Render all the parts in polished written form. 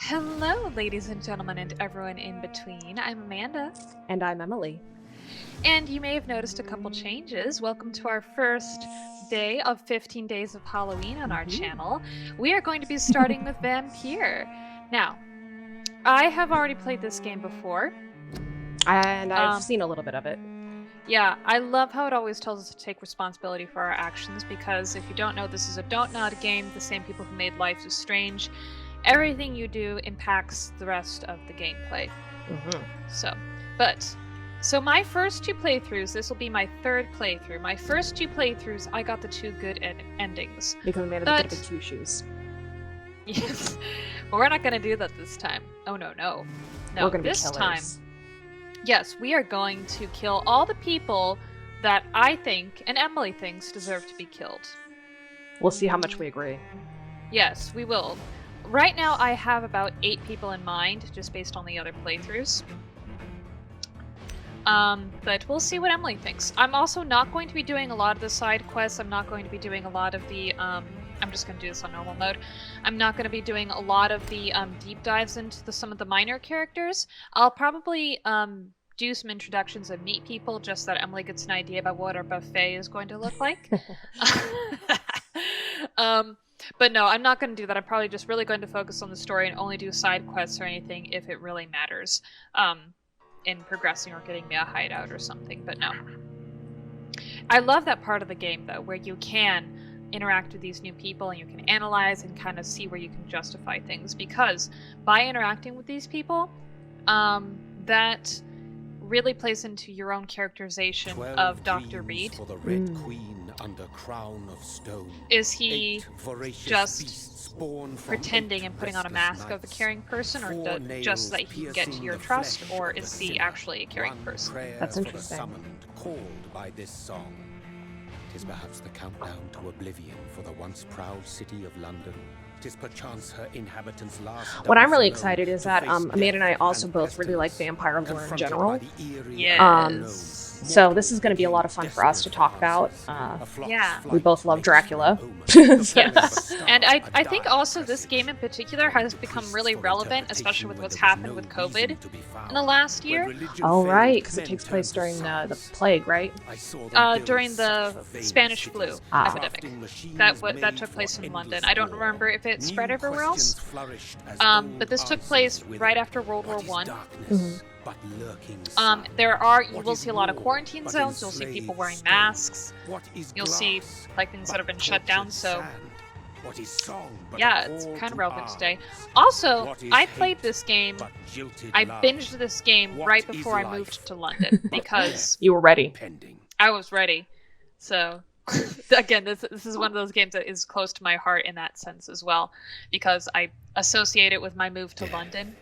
Hello, ladies and gentlemen, and everyone in between. I'm Amanda. And I'm Emily. And you may have noticed a couple changes. Welcome to our first day of 15 Days of Halloween on our channel. We are going to be starting with Vampyr. Now, I have already played this game before. And I've seen a little bit of it. Yeah, I love how it always tells us to take responsibility for our actions, because if you don't know, this is a don't not game. The same people who made Life is Strange. Everything you do impacts the rest of the gameplay. So my first two playthroughs, this will be my third playthrough. My first two playthroughs, I got the two good endings. Because Amanda did the two shoes. Yes, but we're not going to do that this time. Oh no. We're gonna this be killers. time, yes, we are going to kill all the people that I think and Emily thinks deserve to be killed. We'll see how much we agree. Yes, we will. Right now, I have about 8 people in mind, just based on the other playthroughs. But we'll see what Emily thinks. I'm also not going to be doing a lot of the side quests. I'm not going to be doing a lot of the, I'm just going to do this on normal mode. I'm not going to be doing a lot of the deep dives into some of the minor characters. I'll probably do some introductions and meet people, just so that Emily gets an idea about what our buffet is going to look like. But no, I'm not going to do that. I'm probably just really going to focus on the story and only do side quests or anything if it really matters in progressing or getting me a hideout or something, but no. I love that part of the game, though, where you can interact with these new people and you can analyze and kind of see where you can justify things, because by interacting with these people, that really plays into your own characterization of Dr. Reed. For the Red Queen under crown of stone. Is he just pretending and putting on a mask of a caring person, or just so that he can get to your trust, or is he actually a caring person? That's interesting. Summoned, called by this song. 'Tis perhaps the countdown to oblivion for the once proud city of London. 'Tis perchance her inhabitants last. What I'm really excited is that Amanda and I also both really like vampire lore in general. Yes. So this is going to be a lot of fun for us to talk about. Yeah. We both love Dracula. Yes. And I think also this game in particular has become really relevant, especially with what's happened with COVID in the last year. Oh, right, because it takes place during the plague, right? During the Spanish flu epidemic. That took place in London. I don't remember if it spread everywhere else. But this took place right after World War I. You will see a lot of quarantine zones. You'll see people wearing masks. You'll see like things that have been shut down. So yeah, it's kind of relevant today. Also, I played this game. I binged this game right before I moved to London because you were ready. I was ready. So again, this is one of those games that is close to my heart in that sense as well, because I associate it with my move to London.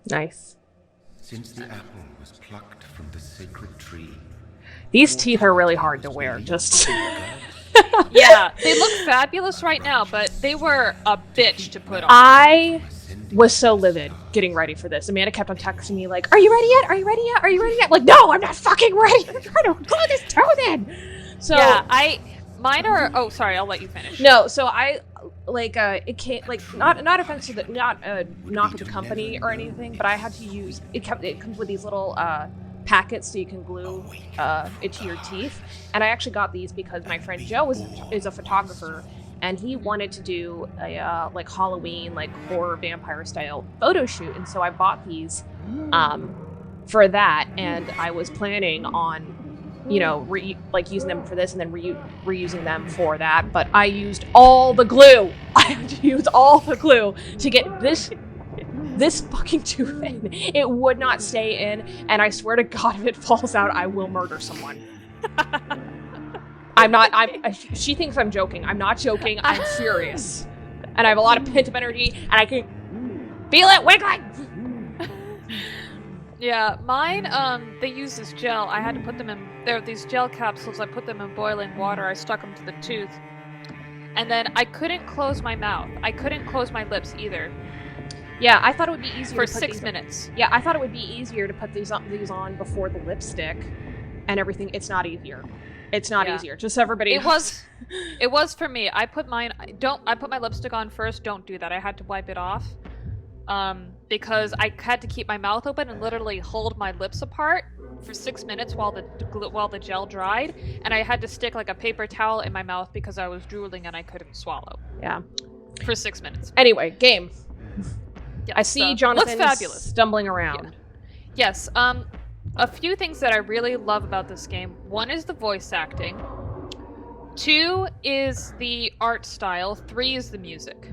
Nice. Since the apple was plucked from the sacred tree. These teeth are really hard to wear, just... Yeah, they look fabulous right now, but they were a bitch to put on. I was so livid getting ready for this. Amanda kept on texting me like, are you ready yet? Are you ready yet? Are you ready yet? I'm like, no, I'm not fucking ready. I'm trying to glue this tooth in. So yeah, mine are... Oh, sorry, I'll let you finish. No, so I... it came not offensive, that not knock at the company or anything, but I had to use it comes with these little packets so you can glue it to your teeth, and I actually got these because my friend Joe is a photographer, and he wanted to do a like Halloween horror vampire style photo shoot, and so I bought these for that, and I was planning on using them for this and then reusing them for that. But I used all the glue. I had to use all the glue to get this fucking tooth in. It would not stay in, and I swear to God, if it falls out, I will murder someone. She thinks I'm joking. I'm not joking. I'm serious. And I have a lot of pent-up energy, and I can feel it wiggling. Yeah, mine, they use this gel. I had to put them in... They're these gel capsules. I put them in boiling water. I stuck them to the tooth. And then I couldn't close my mouth. I couldn't close my lips either. Yeah, I thought it would be easier for to put 6 minutes. Yeah, I thought it would be easier to put these on before the lipstick and everything. It's not easier. It's not easier. Just so everybody knows. It was for me. I put my lipstick on first. Don't do that. I had to wipe it off. because I had to keep my mouth open and literally hold my lips apart for 6 minutes while the gel dried, and I had to stick like a paper towel in my mouth because I was drooling and I couldn't swallow. Yeah. For 6 minutes. Anyway, game. Yes, I see Jonathan looks fabulous. stumbling around. Yeah. Yes. A few things that I really love about this game. One is the voice acting. 2 is the art style. 3 is the music.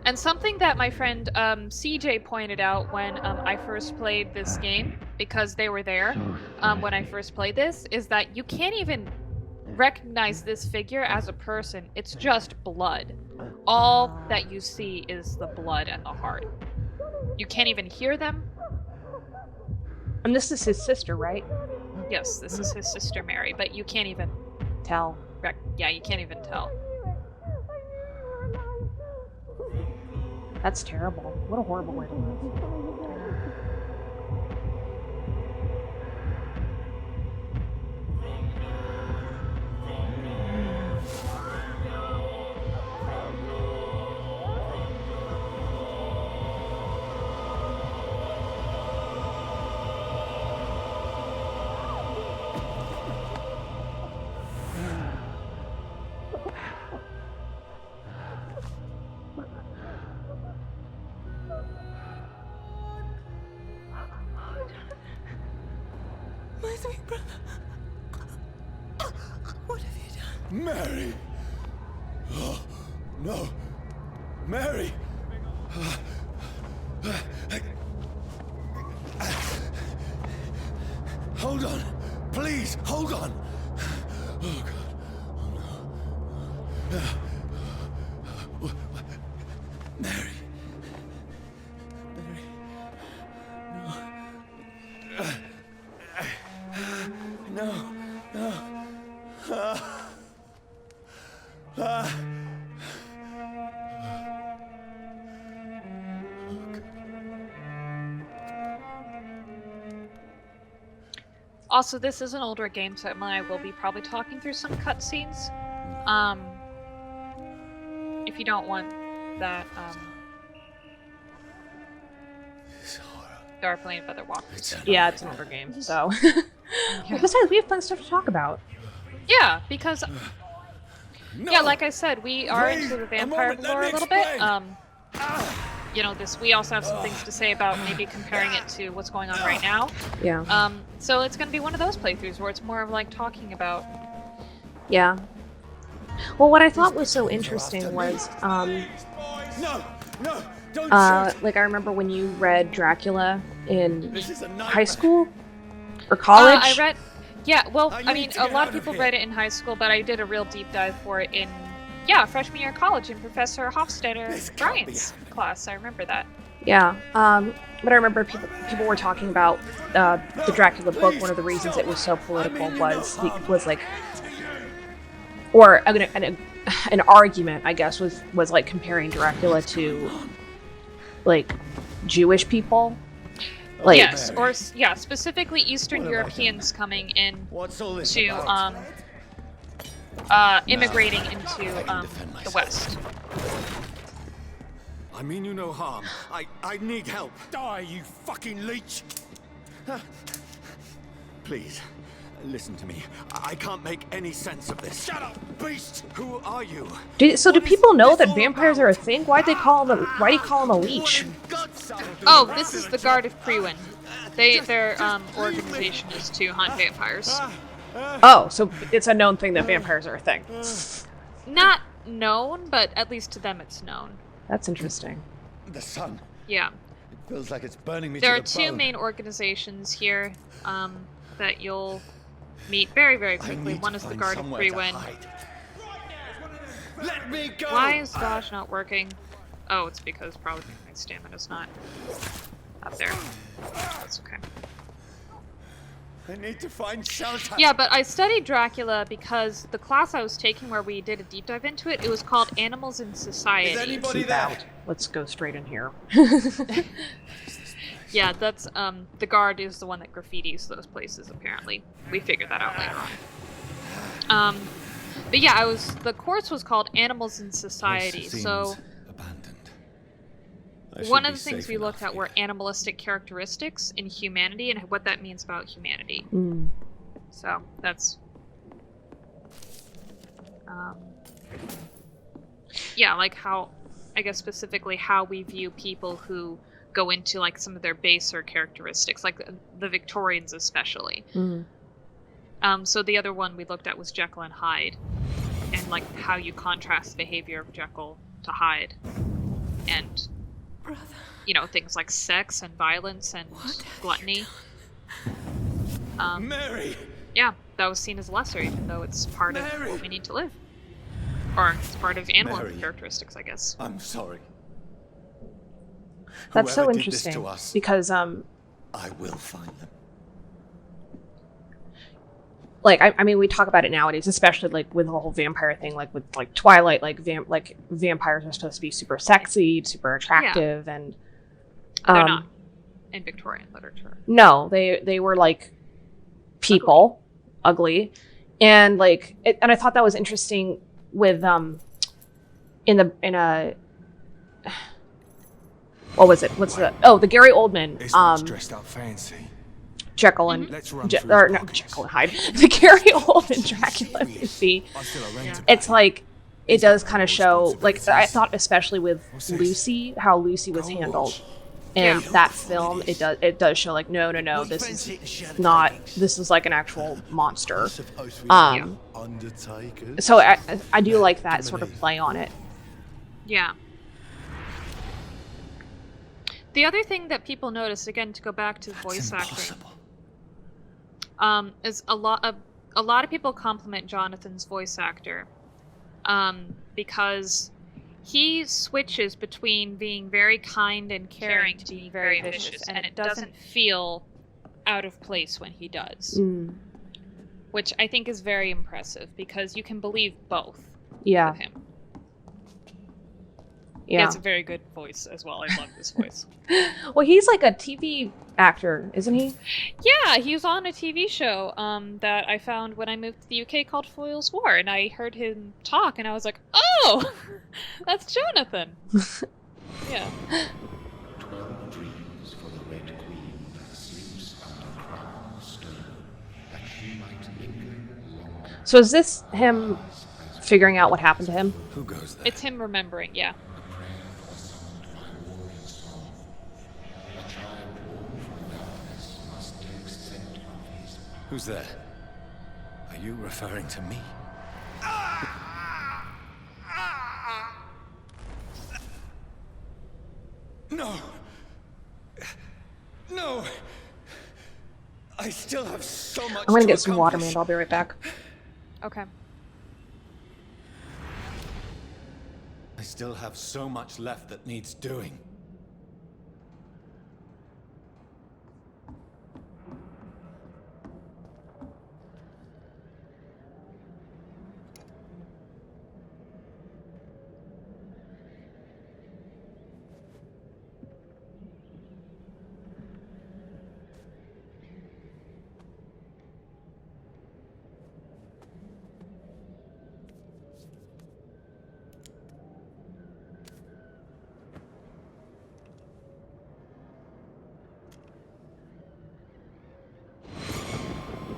And something that my friend CJ pointed out when I first played this game, because they were there when I first played this, is that you can't even recognize this figure as a person. It's just blood. All that you see is the blood and the heart. You can't even hear them. And this is his sister, right? Yes, this is his sister Mary, but you can't even Tell. Yeah, you can't even tell. That's terrible. What a horrible way to live. My sweet brother. What have you done? Mary! Oh, no. Mary! Hold on. Please, hold on. Oh, God. Oh, no. Mary. Mary. No. No. Also, this is an older game, so I will be probably talking through some cutscenes. If you don't want that, there are plenty of other walkthroughs. Yeah, it's an older game, so. Well, besides, we have fun stuff to talk about. Yeah, because No. yeah, like I said, we are Please, into the a vampire moment, let lore me a little bit. explain. You know, we also have some things to say about maybe comparing it to what's going on right now. Yeah. So it's going to be one of those playthroughs where it's more of like talking about. Yeah. Well, what I thought was so interesting was, No, no, don't shoot. like I remember when you read Dracula in This is a nightmare. high school or college. I read. Yeah, well, I I need mean, to a get lot out of of people here. read it in high school, but I did a real deep dive for it in, freshman year of college in Professor This Hofstadter can't be Bryant's class. I remember that. Yeah. But I remember people were talking about the Dracula book. One of the reasons it was so political was like, or an argument, I guess, was like comparing Dracula to like Jewish people. Like, Yes, or specifically Eastern What have I Europeans coming in What's all this to about? immigrating into defend the myself. West. I mean you no harm. I need help. Die, you fucking leech! Please, listen to me. I can't make any sense of this. Shut up, beast! Who are you? do What is people know this that all vampires about? are a thing? Why do you call him a leech? Oh, this is the Guard of Prewin. Their organization is to hunt vampires. Oh, so it's a known thing that vampires are a thing. Not known, but at least to them it's known. That's interesting. The sun. Yeah. It feels like it's burning me There to are the two bone. main organizations here that you'll meet very, very I quickly. need One to is the find Guard of somewhere to Prewin. hide. Let me go! Why is Dodge not working? Oh, it's because probably my stamina's not up there. That's okay. I need to find shelter. Yeah, but I studied Dracula because the class I was taking where we did a deep dive into it, it was called Animals in Society. Is anybody Keep there? out. Let's go straight in here. Yeah, that's, the guard is the one that graffitis those places, apparently. We figured that out later on. But yeah, the course was called Animals in Society, This so... seems abandoned. one of the things we looked at were animalistic characteristics in humanity and what that means about humanity. So that's yeah, like how, I guess specifically how we view people who go into like some of their baser characteristics, like the Victorians especially. So the other one we looked at was Jekyll and Hyde, and like how you contrast the behavior of Jekyll to Hyde, and you know, things like sex and violence and gluttony. Mary! Yeah, that was seen as lesser, even though it's part of what we need to live. Or it's part of animal Mary. characteristics, I guess. I'm sorry. That's so Whoever did this interesting to us, because I will find them. like I mean we talk about it nowadays, especially like with the whole vampire thing, like with like Twilight, like vampires are supposed to be super sexy, super attractive, and They're not in Victorian literature. no, they were like people, ugly, and like and I thought that was interesting with in a what was it? The Gary Oldman dressed up fancy. Jekyll and Let's run Je- through or the not boxes. Jekyll and Hyde, the Gary Oldman Dracula movie. I still arrange It's like it does kind of show like I responsibilities. thought especially with What's this? Lucy, how Lucy was Gold. handled. And Yeah. that film, it does show like no, this is not, this is like an actual monster. Undertakers. So I do like that sort of play on it. Yeah. The other thing that people notice, again, to go back to voice acting, is a lot of people compliment Jonathan's voice actor, because he switches between being very kind and caring to being very vicious, and it doesn't feel out of place when he does, which I think is very impressive because you can believe both Yeah, with him. He yeah. has a very good voice as well. I love his voice. Well, he's like a TV actor, isn't he? Yeah, he was on a TV show that I found when I moved to the UK called Foyle's War, and I heard him talk, and I was like, oh, that's Jonathan. Yeah. 12 dreams for the Red Queen that sleeps under crown stone, that she might linger long. So is this him figuring out what happened to him? Who goes there? It's him remembering, yeah. Who's there? Are you referring to me? No! No! I still have so much I'm gonna to get some water, accomplish. man. I'll be right back. Okay. I still have so much left that needs doing.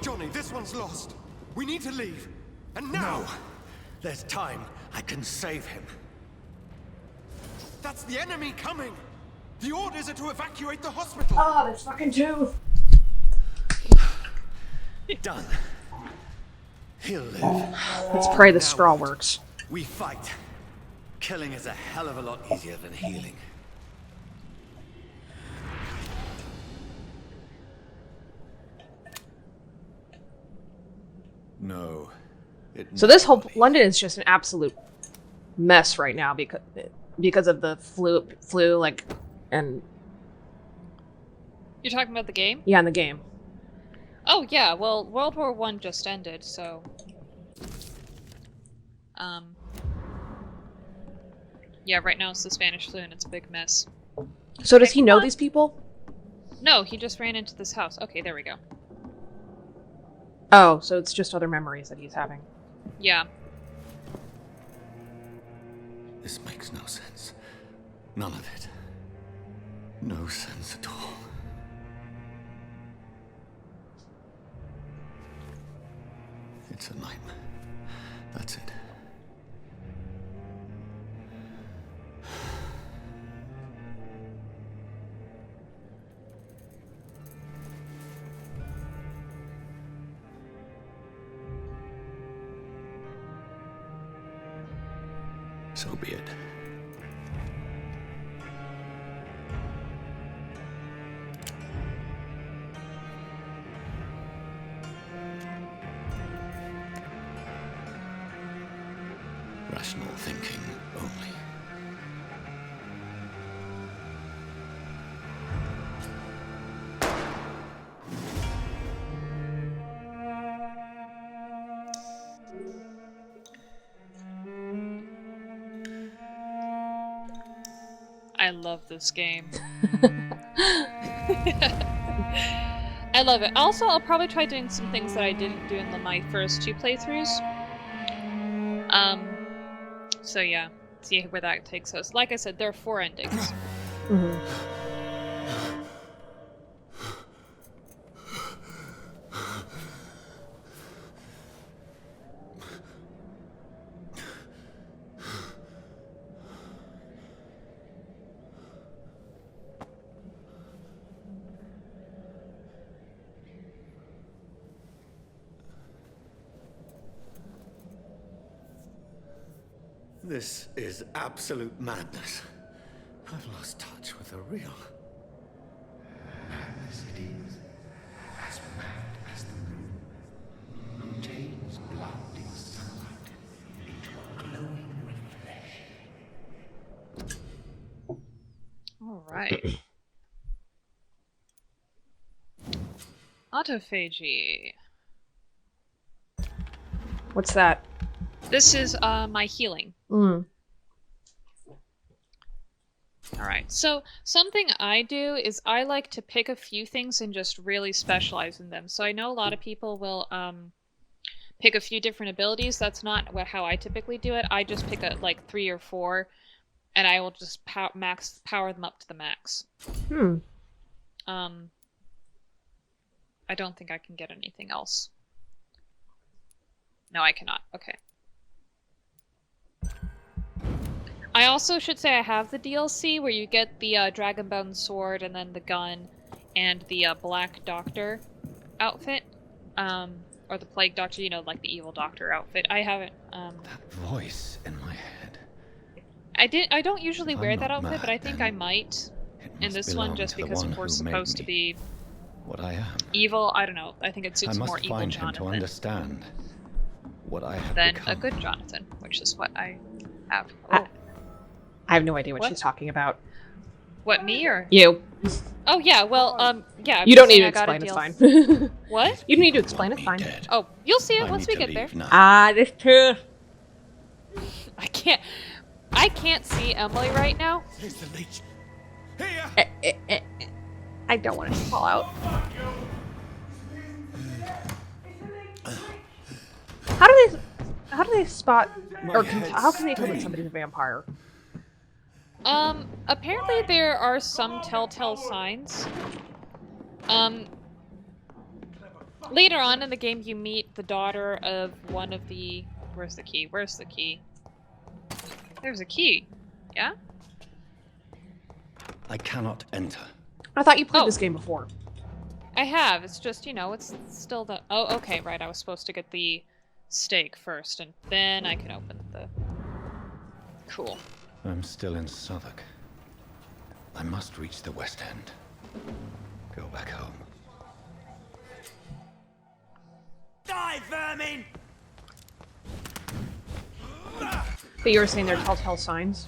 Johnny, this one's lost. We need to leave. And now! No! There's time. I can save him. That's the enemy coming! The orders are to evacuate the hospital! Oh, there's fucking two. Done. He'll live. Let's pray the straw works. We fight. Killing is a hell of a lot easier than healing. No. So this whole London is just an absolute mess right now because of the flu like, and You're talking about the game? yeah, in the game. Oh, yeah, well, World War I just ended, so... Yeah, right now it's the Spanish flu and it's a big mess. So does he know these people? No, he just ran into this house. Okay, there we go. Oh, so it's just other memories that he's having. Yeah. This makes no sense. None of it. no sense at all. It's a nightmare. That's it. So be it. Rational thinking only. I love this game. I love it. Also, I'll probably try doing some things that I didn't do in my first 2 playthroughs. So yeah, see where that takes us. Like I said, there are 4 endings. This is absolute madness. I've lost touch with the real. Madness it is, as mad as the moon. Contains blinding sunlight into a glowing reflection. Alright. Autophagy. What's that? This is my healing. Mm. Alright, so something I do is I like to pick a few things and just really specialize in them. So I know a lot of people will pick a few different abilities. That's not how I typically do it. I just pick like 3 or 4, and I will just power them up to the max. I don't think I can get anything else. No, I cannot. Okay. I also should say I have the DLC where you get the Dragonbone sword and then the gun and the Black Doctor outfit. Or the Plague Doctor, you know, like the Evil Doctor outfit. I haven't, That voice in my head. I don't usually If wear I'm that not outfit, mad, but I think then I might It in must this one belong just to the because one we're who made supposed to me be what I am. evil. I don't know. I think it I suits must more evil find him to Jonathan understand what I have than become. a good Jonathan, which is what I have. I have no idea what What? she's talking about. What, me or? You. Oh yeah, well, yeah. I'm You don't just need to saying I got a explain, it's deal. fine. What? You don't need to explain, it's Me fine. dead. Oh, you'll see it I once need we to get there. leave now. Ah, this too. I can't see Emily right now. Here's the leech. Here! I don't want it to fall out. How do they spot or how can they tell that somebody's a vampire? Apparently there are some telltale signs. Later on in the game you meet the daughter of one of the... Where's the key? Where's the key? There's a key. Yeah? I cannot enter. I thought you played Oh. this game before. I have. It's just, you know, it's still the... Oh, okay, right. I was supposed to get the stake first, and then I can open the... Cool. I'm still in Southwark. I must reach the West End. Go back home. Die, vermin! But you were saying they're telltale signs.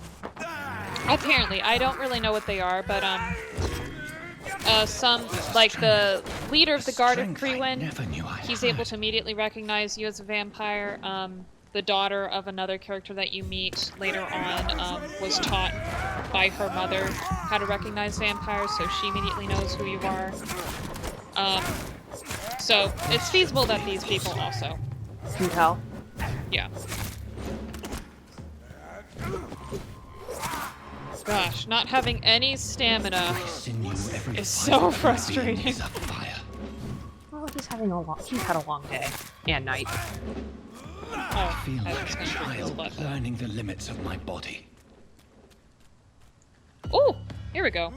Apparently. I don't really know what they are, but, some, like, the leader of the Guard of Strength I Freewind, never knew I he's had. able to immediately recognize you as a vampire. The daughter of another character that you meet later on was taught by her mother how to recognize vampires, so she immediately knows who you are. So it's feasible that these people also. Can you tell? Yeah. Gosh, not having any stamina Sinew every is fibre so of my being frustrating. is afire. Well, he's had a long day and night. Oh, Feel I like was a gonna drink his child blood. learning the limits of my body. Oh, here we go.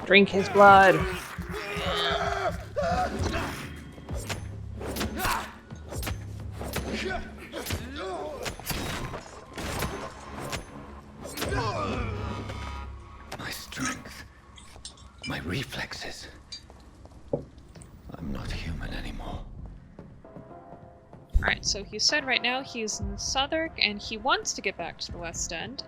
Drink his blood. My strength, my reflexes. I'm not human anymore. Alright, so he said right now he's in Southwark and he wants to get back to the West End.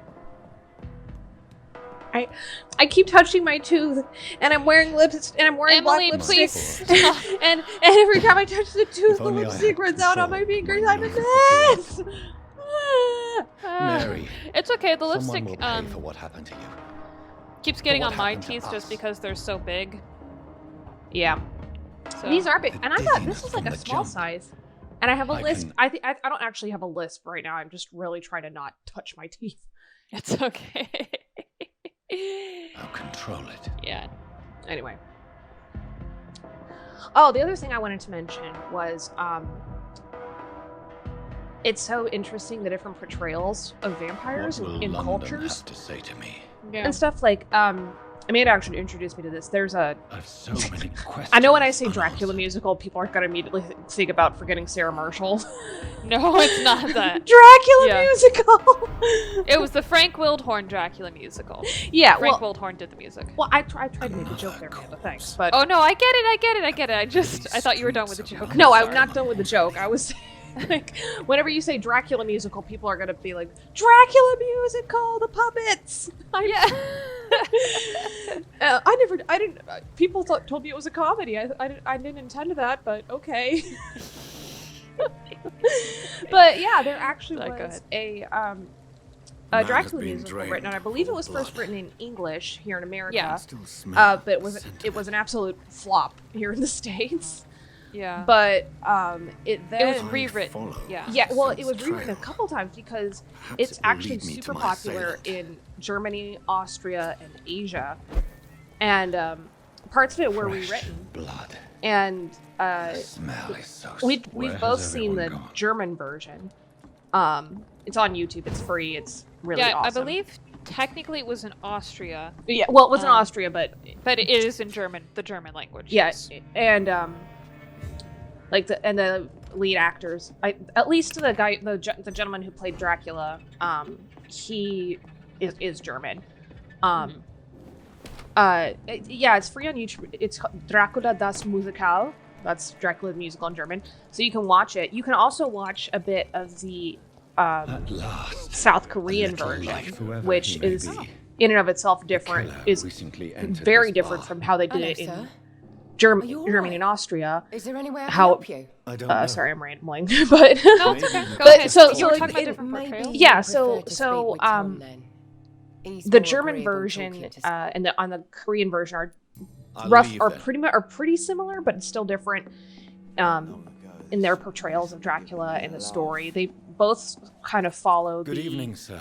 I keep touching my tooth, and I'm wearing lips, and I'm wearing Emily, black please lipstick, stop. and every time I touch the tooth, If the only I lipstick had runs out on control my fingers. of my I'm a youth. mess. Mary, It's okay, the someone lipstick will pay for what happened to you. keeps getting what on my happened to teeth just us. because they're so big. Yeah, So. these are big, The and I thought this dizziness was like from a the small jump. size. And I have a I lisp. can- I don't actually have a lisp right now. I'm just really trying to not touch my teeth. It's okay. I'll control it. Yeah. Anyway. Oh, the other thing I wanted to mention was it's so interesting the different portrayals of vampires What will in London cultures have to say to me? Yeah. and stuff like Amanda actually introduced me to this. There's a I've so many questions. I know when I say Dracula unanswered. musical, people are gonna immediately think about forgetting Sarah Marshall. No, it's not that. Dracula Yeah. musical. It was the Frank Wildhorn Dracula musical. Yeah, Frank well, Wildhorn did the music. I tried to make a joke there, Amanda. Thanks, but Oh no, I get it. I thought you were done with the joke. no, I'm Sorry. not done with the joke. I was like, whenever you say Dracula musical, people are gonna be like, Dracula musical, the puppets. Yeah. I didn't. People told me it was a comedy. I didn't intend that, but okay. But yeah, there actually Sorry, go was ahead. a Man Dracula has been musical drained written, and I of believe it all was first blood. written in English here in America. Yeah. Still But it was an absolute flop here in the States. Yeah. But it then it was rewritten. follow. Yeah. yeah, well, it Sense was rewritten a trail. couple times because Perhaps it's it will actually lead me to super my popular assailant. in Germany, Austria, and Asia, and parts of it were Fresh rewritten. blood. And The smell is so we've Where both has seen the everyone gone? German version. It's on YouTube. It's free. It's really Yeah, awesome. I believe technically it was in Austria, Yeah, well, it was in um, Austria, but but it is in German, the German language. yes, and like the lead actors, at least the guy, the gentleman who played Dracula, he is German. Yeah, it's free on YouTube. It's called Dracula das Musical. That's Dracula the musical in German. So you can watch it. You can also watch a bit of the At last, South a Korean little version, life, whoever which he may is be. in and of itself The different. killer Is recently entered very this different bar. from how they did Hello, it in sir. Are Germany you all and right? Austria. Is there any way I can How- help you? I don't know. Sorry, I'm rambling, but No, it's okay. Go But ahead. so- you so were it- talking about it- different Maybe portrayals. Yeah, you so- prefer to so, speak with Tom, then. He's the more German agreeable version talking to and on the Korean version are I'll rough leave are then. pretty similar, but still different in their portrayals of Dracula and the story. They both kind of follow Good the evening, sir.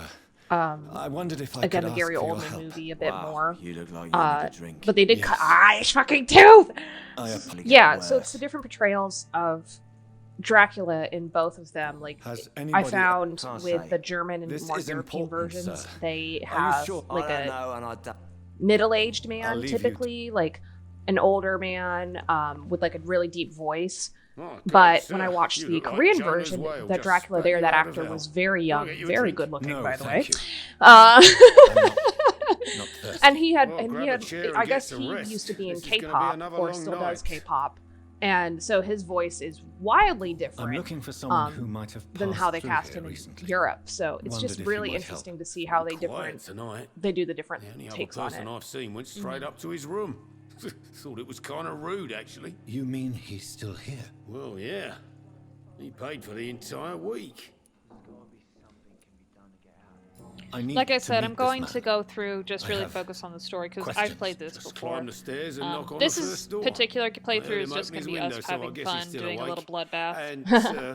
um I wondered if I again could the Gary ask for your Oldman help. movie a bit more. You look like you need a drink. But they did Yes. cut his fucking tooth. I apologize. Yeah, so it's the different portrayals of Dracula in both of them. Like Has I anybody- found Can't with say. the German and This more is European important, versions, sir. they Are you have sure? like I don't a know, and I don't. middle-aged I'll man, leave you typically like an older man with like a really deep voice. Oh, God, But sir, when I watched you the look like Korean Jonah's version, whale that just Dracula spat there, you that out of actor hell. was very young, I'll get you a very drink. good looking, No, by the way. thank you. Uh, Not thirsty. and he had, Oh, and grab he a had, chair and I get guess some he rest. used to be in This is gonna be K-pop another or long still does night. K-pop, and so his voice is wildly I'm different looking for someone who might have than passed how they through cast here him in recently. Europe. So it's Wondered just if you really might interesting help. to see how they Quiet tonight. do the different The only other takes on person it. I've seen went straight up to his room. Thought it was kind of rude, actually. You mean he's still here? Well, yeah. He paid for the entire week. I need Like I to said, meet I'm this going man. to go through, just I really have focus on the story, because I've Questions. played this Just before. climb the stairs and knock on This the is first door. particular I heard playthrough him is just open going his to be window, us so I having guess he's fun, still doing a awake. little bloodbath. And, We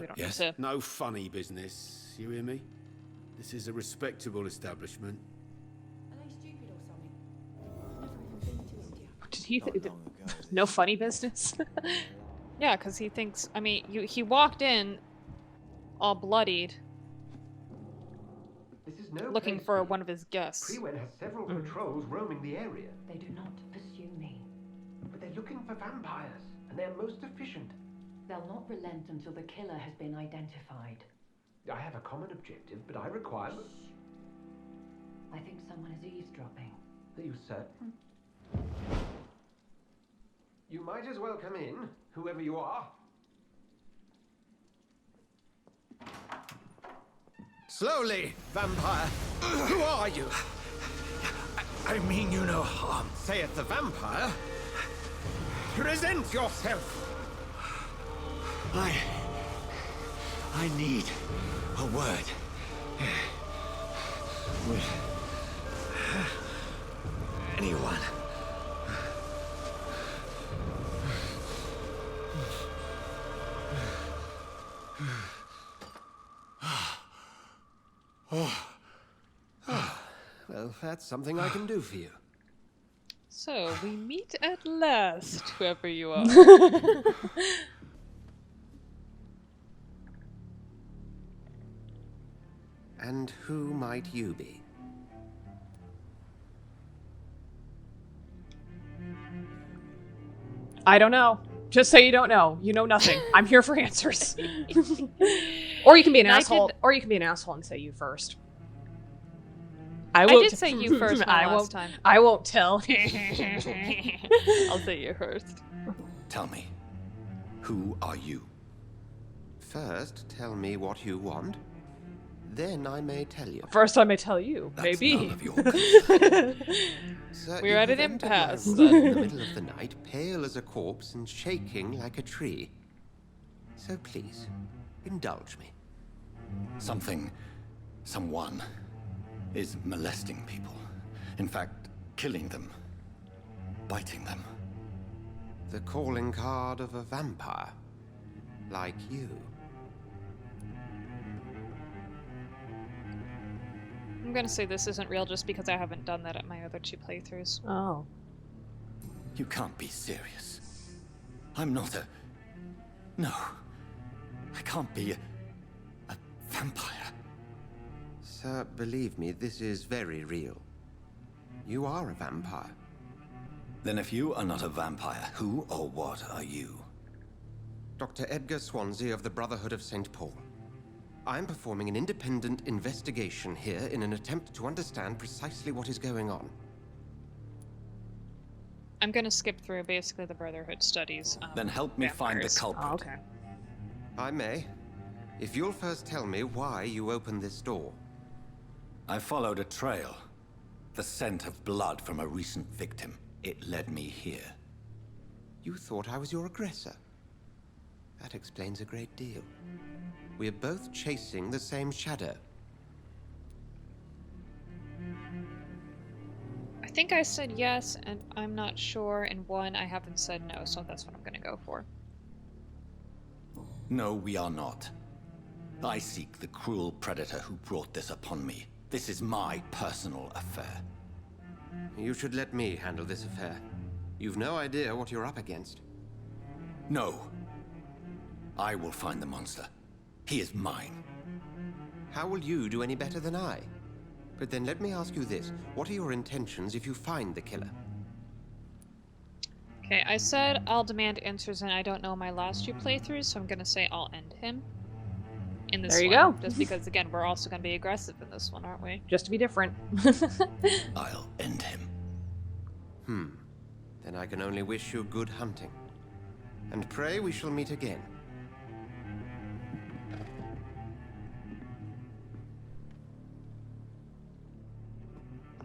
don't yes, need to- no funny business. You hear me? This is a respectable establishment. Are they stupid or something? I've never even been to India. Did he think no funny business? Yeah, because he thinks. I mean, he walked in all bloodied, This is no looking place for me. one of his guests. Prewen has several patrols roaming the area, They do not pursue me. but they're looking for vampires, and they're most efficient. They'll not relent until the killer has been identified. I have a common objective, but I require... I think someone is eavesdropping. Are you certain? You might as well come in, whoever you are. Slowly, vampire! Who are you? I mean you no harm. Saith the vampire. Present yourself! I need a word. With anyone. Well, that's something I can do for you. So we meet at last, whoever you are. And who might you be? I don't know. Just say you don't know. You know nothing. I'm here for answers. Or you can be an asshole. Or you can be an asshole and say you first. I did say you first last time. I won't tell. I'll say you first. Tell me, who are you? First, tell me what you want. Then I may tell you. First, I may tell you. That's Maybe. none of your concern. Sir, We're you at an have entered my impasse. room in the middle of the night, pale as a corpse and shaking like a tree. So please, indulge me. Someone is molesting people. In fact, killing them. Biting them. The calling card of a vampire. Like you. I'm gonna say this isn't real just because I haven't done that at my other 2 playthroughs. Oh. You can't be serious. I'm not a... No. I can't be a vampire. Sir, believe me, this is very real. You are a vampire. Then if you are not a vampire, who or what are you? Dr. Edgar Swansea of the Brotherhood of St. Paul. I'm performing an independent investigation here in an attempt to understand precisely what is going on. I'm gonna skip through basically the Brotherhood studies. Then help me find the vampires. culprit. Oh, okay. I may. If you'll first tell me why you opened this door. I followed a trail. The scent of blood from a recent victim. It led me here. You thought I was your aggressor. That explains a great deal. We're both chasing the same shadow. I think I said yes, and I'm not sure, and 1 I haven't said no, so that's what I'm gonna go for. No, we are not. I seek the cruel predator who brought this upon me. This is my personal affair. You should let me handle this affair. You've no idea what you're up against. No. I will find the monster. He is mine. How will you do any better than I? But then let me ask you this. What are your intentions if you find the killer? Okay, I said I'll demand answers, and I don't know my last 2 playthroughs, so I'm gonna say I'll end him. In this There you one. go. Just because, again, we're also gonna be aggressive in this one, aren't we? Just to be different. I'll end him. Then I can only wish you good hunting. And pray we shall meet again.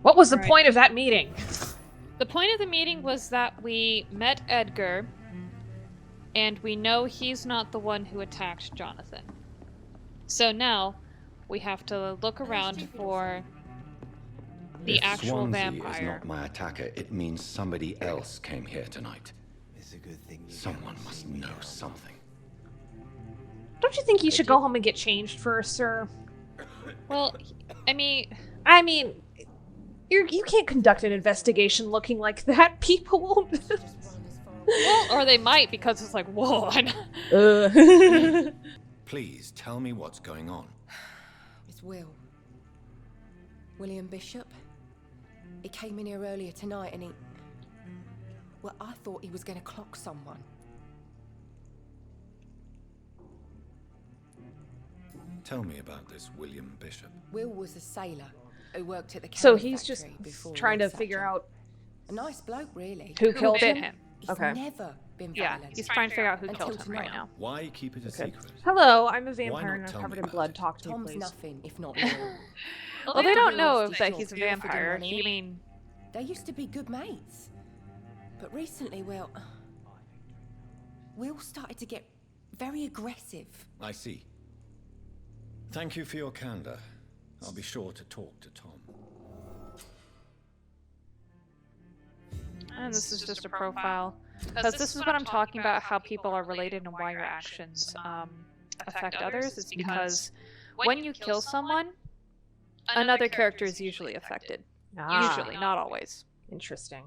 What was the Right. point of that meeting? The point of the meeting was that we met Edgar, and we know he's not the one who attacked Jonathan. So now, we have to look around for the If actual Swansea vampire. is not my attacker, it means somebody else came here tonight. It's a good thing you Someone must know something. Don't you think you should go home and get changed first, sir? Well, I mean, you can't conduct an investigation looking like that. People won't. well, or they might because it's like, whoa. I Please tell me what's going on. It's William Bishop. He came in here earlier tonight and well, I thought he was going to clock someone. Tell me about this William Bishop. Will was a sailor who worked at the So canning he's just factory before trying he to sacked figure him. out A nice bloke, really. who killed bit him. him. He's Okay. never been Yeah, violent. he's trying to figure out who Until killed him right tonight. now. Why keep it a secret? Hello, I'm a Why vampire not and I'm tell covered me in about blood. it? Talk to me, Tom's please. nothing if not loyal. Well, they don't know Lost that his he's a feel for the vampire. money. You mean, They used to be good mates. But recently, well, Will started to get very aggressive. I see. Thank you for your candor. I'll be sure to talk to Tom. and this is just a profile. Because this is what I'm talking about, how people are related and why your actions affect others. It's because when you kill someone, another character is usually affected. Usually, not always. Interesting.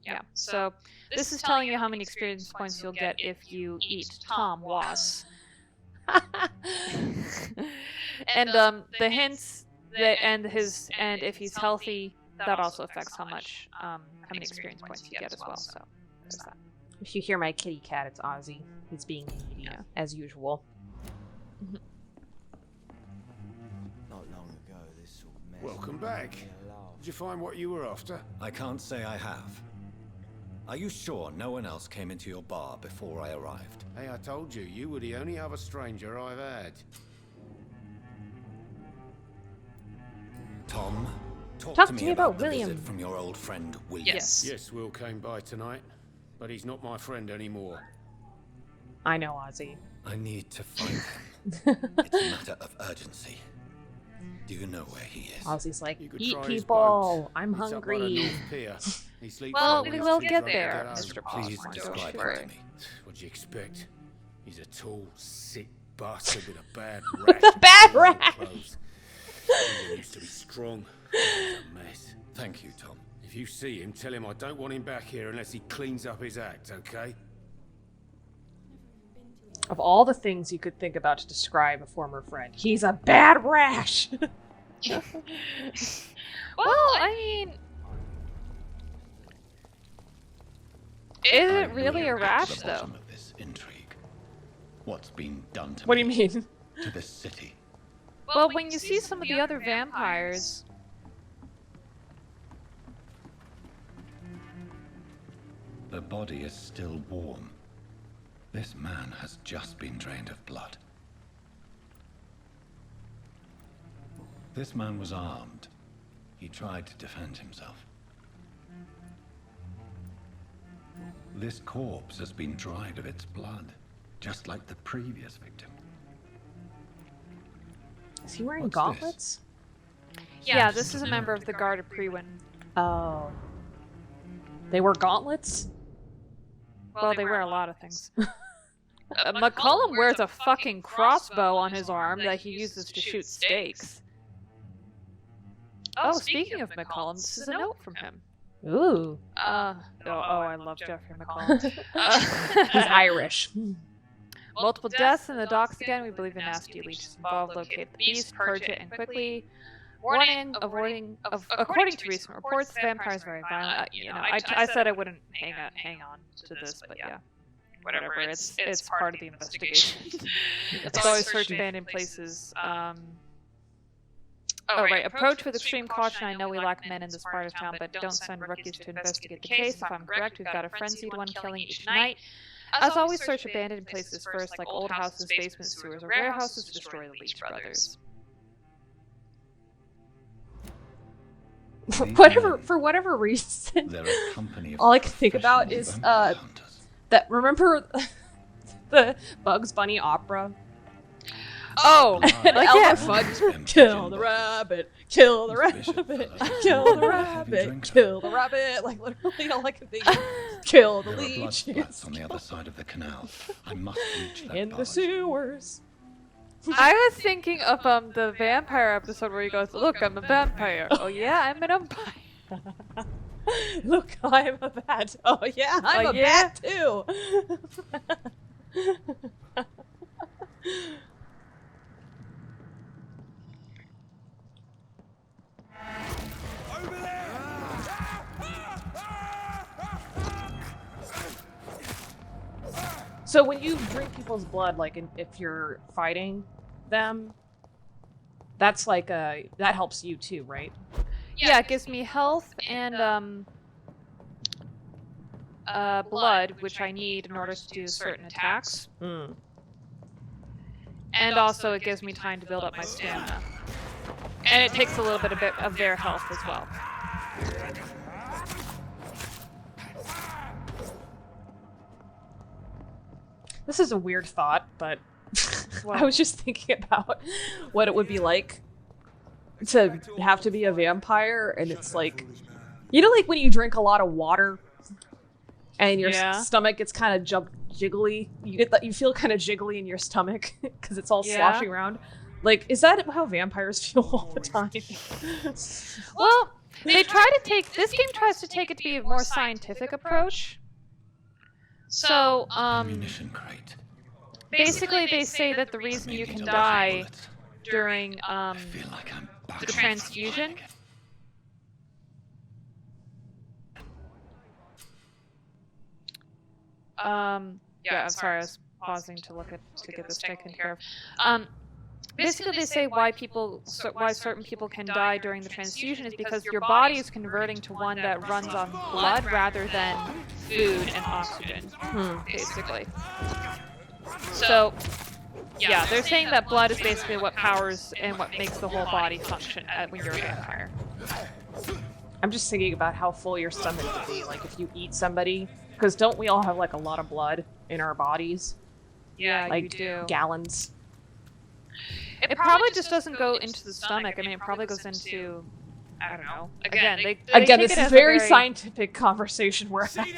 Yeah. So this is telling you how many experience points you'll get if you eat Tom Was. And the hints that and if he's healthy, that also affects how many experience points you get as well. So there's that. If you hear my kitty cat, it's Ozzy. He's being needy, as usual. Not long ago, this sort of mess. Welcome back. Did you find what you were after? I can't say I have. Are you sure no one else came into your bar before I arrived? Hey, I told you, you were the only other stranger I've had. Tom, Talk to me about the William. visit from your old friend William. Yes. Yes, Will came by tonight, but he's not my friend anymore. I know, Ozzy. I need to find him. It's a matter of urgency. Do you know where he is? Ozzy's like, You could eat try his people. boat. I'm It's up by the hungry. North Pier. He sleeps Well, there we when will he's get too drunk to there, home. Mr. Boss. Please Don't describe worry. him to me. What'd you expect? He's a tall, sick bastard with a bad rash. Bad on his rash. clothes. He used to be strong. He's a mess. Thank you, Tom. If you see him, tell him I don't want him back here unless he cleans up his act, okay? Of all the things you could think about to describe a former friend, he's a bad rash. Well, I mean, is it really a rash, the though? bottom of this intrigue. What's been done to What do you me, mean? to this city? Well, when you see some of the other vampires, The body is still warm. This man has just been drained of blood. This man was armed. He tried to defend himself. This corpse has been dried of its blood, just like the previous victim. Is he wearing What's gauntlets? yeah, this is a member of the Guard of Prewin. Oh. They wear gauntlets? Well, they wear a lot of things. McCullum wears a fucking crossbow on his arm that he uses to shoot stakes. Oh, speaking of McCullum, this is a note from him. Ooh. I love Jeffrey McCullum. He's Irish. Multiple deaths in the docks again. We believe a nasty leech is involved. Locate the beast, purge it, and quickly. Warning, according to recent reports, the vampire is very violent. I said I wouldn't hang on to this, but yeah. Whatever, it's part of the investigation. It's always search abandoned places. Right. Approach with extreme caution. I know we lack men in this part of town, but don't send rookies to investigate the case. If I'm correct, we've got a frenzied one killing each night. As always, search abandoned places first, like old houses, basements, sewers, or warehouses, to destroy the Leech brothers. For whatever reason, They're a company of all I can think about is vampire hunters. that remember the Bugs Bunny opera? Oh, And like Elmer yeah. Fudd, kill the rabbit, kill the rabbit, kill the rabbit, kill the rabbit. Like literally all I can think is kill the There are blood leech splats on the other side of the canal. I must reach that in the barge. sewers. I was thinking of the vampire episode where he goes, "Look, I'm a vampire." Oh yeah, I'm an umpire. Look, I'm a bat. Oh yeah, I'm a bat too. So when you drink people's blood, like if you're fighting them, that's like that helps you too, right? Yeah, it gives me health and blood, which I need in order to do certain attacks. Mm. And also it gives me time to build up my stamina. And it takes a little bit of their health as well. This is a weird thought, but I was just thinking about what it would be like to have to be a vampire, and it's like, you know, like when you drink a lot of water and your stomach gets kind of jiggly. You feel kind of jiggly in your stomach because it's all sloshing around. Like, is that how vampires feel all the time? Well, they try to take this game tries to take it to be a more scientific approach. So, Ammunition crate. basically they say that the reason you can die during I feel like I'm back the transfusion I'm sorry, I was pausing to get this taken care of. Basically they say why certain people can die during the transfusion is because your body is converting to one that runs on blood rather than food and oxygen, basically. So, yeah, they're saying that blood is basically what powers and what makes the whole body function when you're a vampire. I'm just thinking about how full your stomach would be, like if you eat somebody, because don't we all have like a lot of blood in our bodies? Yeah, like you do. Gallons. It probably just doesn't go into the stomach. I mean, it probably goes into, I don't know. Again, this is very scientific conversation we're having.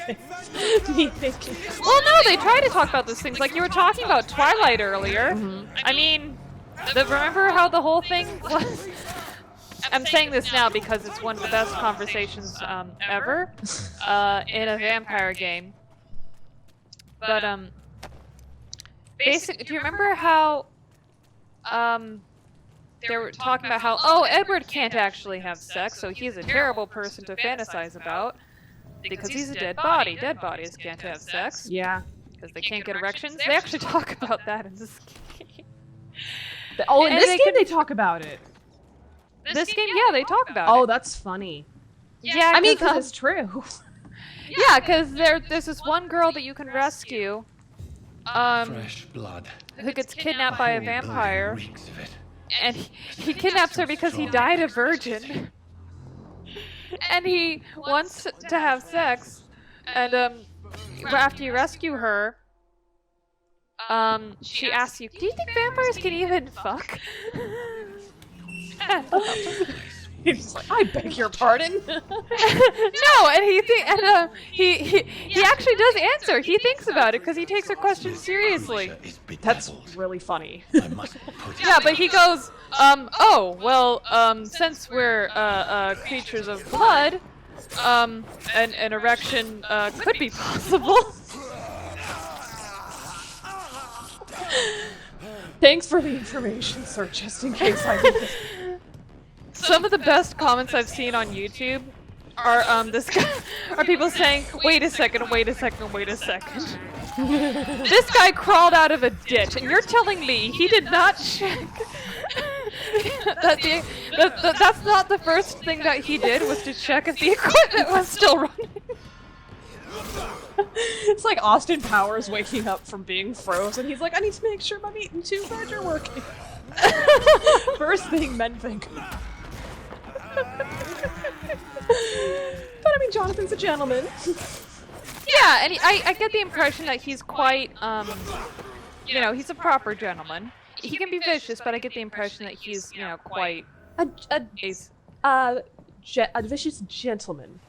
Me thinking. Well, no, they try to talk about those things. Like you were talking about Twilight earlier. I mean, remember how the whole thing was? I'm saying this now because it's one of the best conversations ever in a vampire game. But basically, do you remember how they were talking about how Edward can't actually have sex, so he's a terrible person to fantasize about because he's a dead body. Dead bodies can't have sex. Yeah, because they can't get erections. They actually talk about that in this game. In this game they talk about it. This game, yeah, they talk about it. Oh, that's funny. Yeah, I mean, because it's true. Yeah, because there's this one girl that you can rescue. Fresh blood. Who gets kidnapped by a vampire. And he kidnaps her because he died a virgin. And he wants to have sex. And after you rescue her, she asks you, "Do you think vampires can even fuck?" He's like, "I beg your pardon." No, and he actually does answer. He thinks about it because he takes her question seriously. That's really funny. Yeah, but he goes, since we're creatures of blood, an erection could be possible. Thanks for the information, sir, just in case I need it. Some of the best comments I've seen on YouTube are are people saying, "Wait a second, wait a second, wait a second. This guy crawled out of a ditch, and you're telling me he did not check that's not the first thing that he did was to check if the equipment was still running." It's like Austin Powers waking up from being frozen. He's like, "I need to make sure my meat and two birds are working." First thing men think. But I mean, Jonathan's a gentleman. Yeah, and I get the impression that he's quite, he's a proper gentleman. He can be vicious, but I get the impression that he's, quite a vicious gentleman.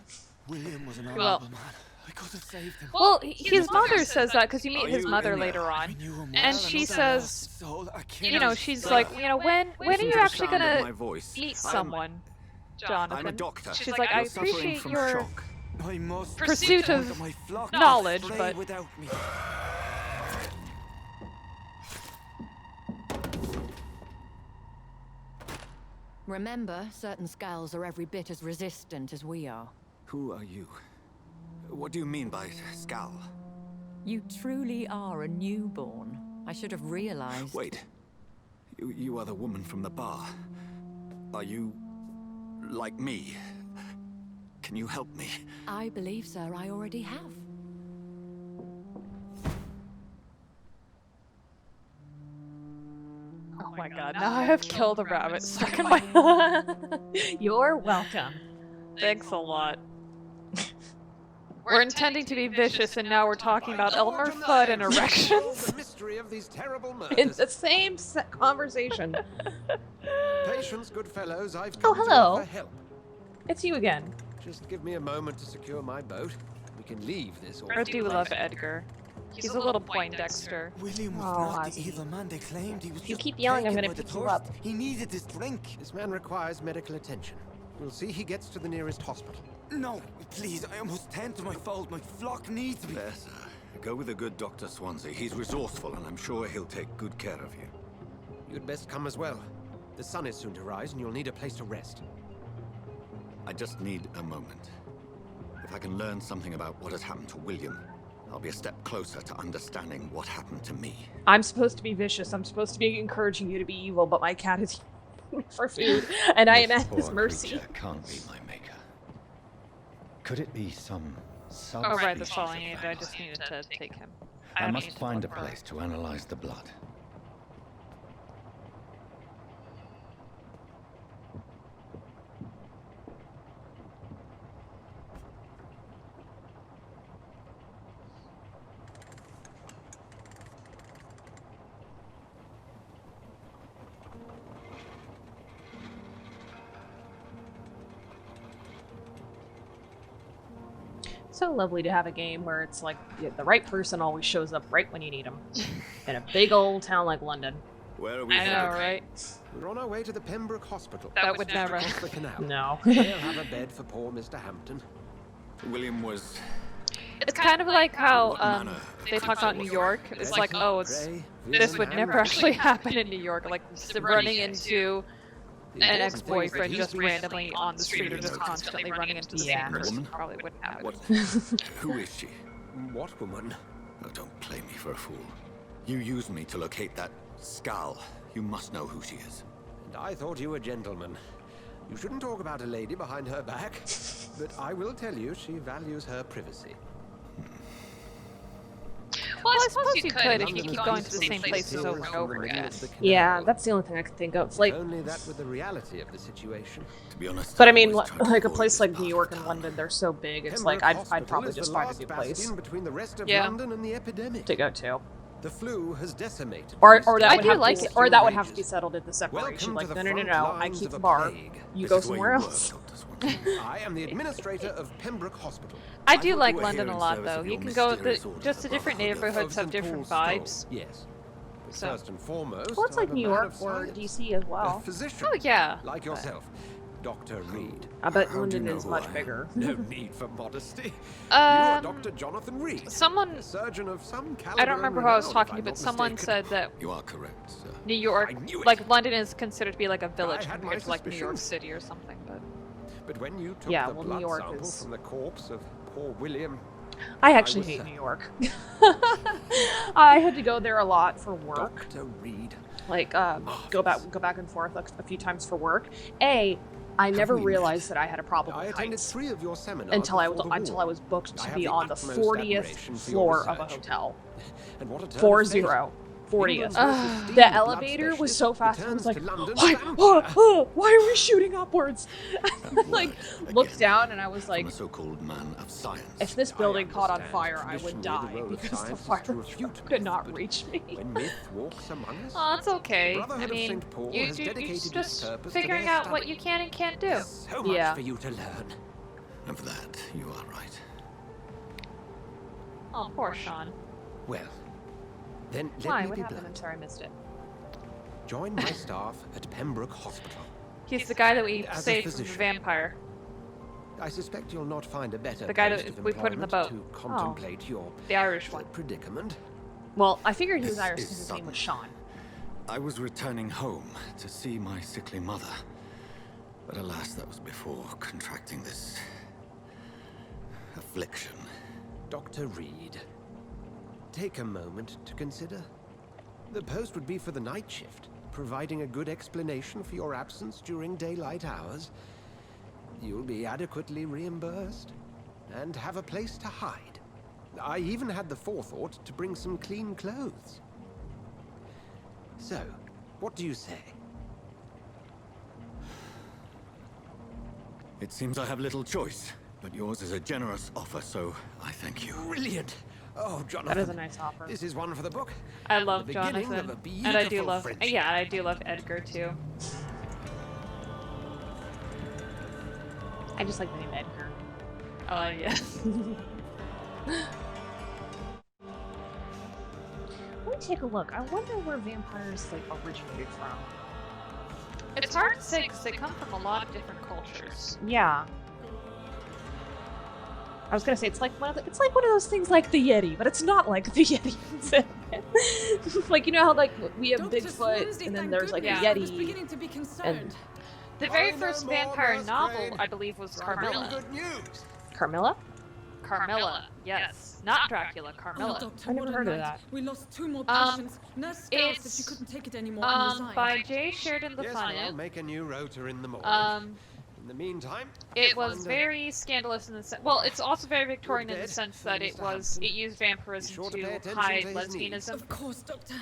William was an Well, honorable man. I could have saved him. Well, his mother says that because you meet Are his you mother in there? later I on, knew him well and enough she to says, soul, I you know, can't she's say. like, you know, when are Listen you to the actually sound of gonna my voice. meet I'm- someone, Jonathan? I'm a doctor. She's like, I You're suffering appreciate from your shock. I must pursuit return of to my flock to knowledge, stray but without me. Remember, certain skulls are every bit as resistant as we are. Who are you? What do you mean by Skal? You truly are a newborn. I should have realized. Wait. You are the woman from the bar. Are you... like me? Can you help me? I believe, sir, I already have. oh my god, now I have killed a rabbit stuck in my. You're welcome. Thanks a lot. We're intending to be vicious, and now we're talking about Elmer Fudd and erections. The mystery of these terrible It's murders. the same conversation. Patience, good fellows, I've Oh, come to hello. offer help. It's you again. Just give me a moment to secure my boat. We can leave this. I do love Edgar. He's a little Poindexter. William was Oh, not Ozzy. the evil man they claimed. He was If you just keep yelling, I'm taken gonna by the pick you thirst. up. He needed this drink. This man requires medical attention. We'll see he gets to the nearest hospital. No, please, I must tend to my fold. My flock needs me. There, sir. Go with the good Dr. Swansea. He's resourceful, and I'm sure he'll take good care of you. You'd best come as well. The sun is soon to rise, and you'll need a place to rest. I just need a moment. If I can learn something about what has happened to William, I'll be a step closer to understanding what happened to me. I'm supposed to be vicious. I'm supposed to be encouraging you to be evil, but my cat is for food, and I am at his poor mercy. creature can't be my maker. Could it be some sub? Oh right, that's all I needed. I just needed to take him. I don't must need to find a look for- place to analyze the blood. So lovely to have a game where it's like the right person always shows up right when you need them. In a big old town like London. Where are we I know, headed? right? We're on our way to the Pembroke Hospital. That would never. Across the canal. No. They'll have a bed for poor Mr. Hampton. William was... It's kind of like how What manner? they talk about New York. It's like, oh, it's Ray, this William, would and never Henry. actually happen in New York. Like running into The an important thing is that ex-boyfriend he's just been- randomly on the street or just constantly running into the Yeah. same person Woman? probably wouldn't happen. What? Who is she? What woman? Oh, don't play me for a fool. You used me to locate that Skal. You must know who she is. And I thought you a gentleman. You shouldn't talk about a lady behind her back. But I will tell you, she values her privacy. Well, I suppose you could if you keep going to the same places over and over again. Yeah, that's the only thing I could think of. Like, Only that with the reality of the situation. To be honest, but I mean, always tried to like a avoid place this like part New of York town. and London, they're so big. It's Pembroke like I'd Hospital probably is just the find a last new place bastion between the rest of Yeah. London and the epidemic. to go to, The flu has decimated. or these that I would do have like to, it. or that would have to be settled at the Welcome separation. Like, to no, the no, no, front no. I lines keep of the a bar. plague. You This go is where somewhere you work, else. Dr. Swanson. I am the administrator of Pembroke Hospital. I I do thought like you were London here a in lot, service though. of You your can go mysterious order, just the the different Brotherhood of- neighborhoods have St. different Paul's vibes. Skull, yes. But So- first and foremost, Well, it's like I'm a New man York of or science. DC as A well. physician. Oh yeah. Like yourself, Dr. Reed. I bet How do you London know is who much I am? bigger. No need for modesty. You are Um, Dr. Jonathan Reed. someone A surgeon of some caliber. I don't remember and who I was renown, talking if to, I'm but not someone mistaken. said that You are correct, sir. New York, I knew it. like London, is considered to be like a village I had compared my to like New York suspicions. City or something. But But when you took Yeah, the well, New blood York sample is- from the corpse of poor William, I actually was hate a- New York. I had to go there a lot for work. Dr. Reed. Like, go back and forth a few times for work. I never we met? realized that I had a problem I with attended heights 3 of your seminars until I before the until war. I was booked I to have be the on the utmost 40th admiration for your floor of a research. hotel. And what a turn of 40. fate. 40th. England's most esteemed The blood elevator was specialist so fast. I returns was like, to London why, a vampire. why are we shooting upwards? like, word looked again down and I was like, From a so-called man of science. if this I building caught on understand. fire, I would Traditionally, the die role of because the science is fire to refute truck could myth, not but reach me. When myth walks among us, oh, it's okay. Brotherhood I of mean, St. Paul you has do dedicated you're its just purpose to figuring their out what study. you can and can't do. so much Yeah. for you to learn. Of that, you are right. Oh, poor Sean. Well, then let Why? me What be happened? I'm blunt. sorry, I missed it. Join my staff at Pembroke Hospital. He's the guy that we As a saved from the physician. vampire. I suspect you'll not find a better The guy post that of we put in the boat. employment to contemplate your The Irish one. predicament. Well, I figured he was This Irish is because his name was Sean. I was returning home to see my sickly mother. But alas, that was before contracting this affliction. Dr. Reed, take a moment to consider. The post would be for the night shift, providing a good explanation for your absence during daylight hours. You'll be adequately reimbursed and have a place to hide. I even had the forethought to bring some clean clothes. So, what do you say? It seems I have little choice, but yours is a generous offer, so I thank you. Brilliant! Oh, Jonathan. That is a nice offer. This is one for the book. I love The beginning Jonathan. of a And I do beautiful love friendship. yeah, I do love Edgar too. I just like the name Edgar. Oh yeah. Let me take a look. I wonder where vampires like originated from. It's hard to say because they come from a lot of different cultures. Yeah. I was gonna say it's like one of those things like the Yeti, but it's not like the Yeti. Like, you know how like we have Bigfoot and then there's like a Yeti. And The very first vampire novel, I believe, was Carmilla. Carmilla? Carmilla, yes. Not Dracula, Carmilla. I never heard of that. We lost 2 more patients. Nurse Scout said she It's couldn't take it anymore and resigned. by J. Sheridan the Yes, I'll Funny. make a new rotor in the morning. In the meantime, It was very scandalous in the sense. Well, it's also very Victorian in the bed, sense that it used vampirism sure to pay to attention hide to his needs. lesbianism Of course, Doctor.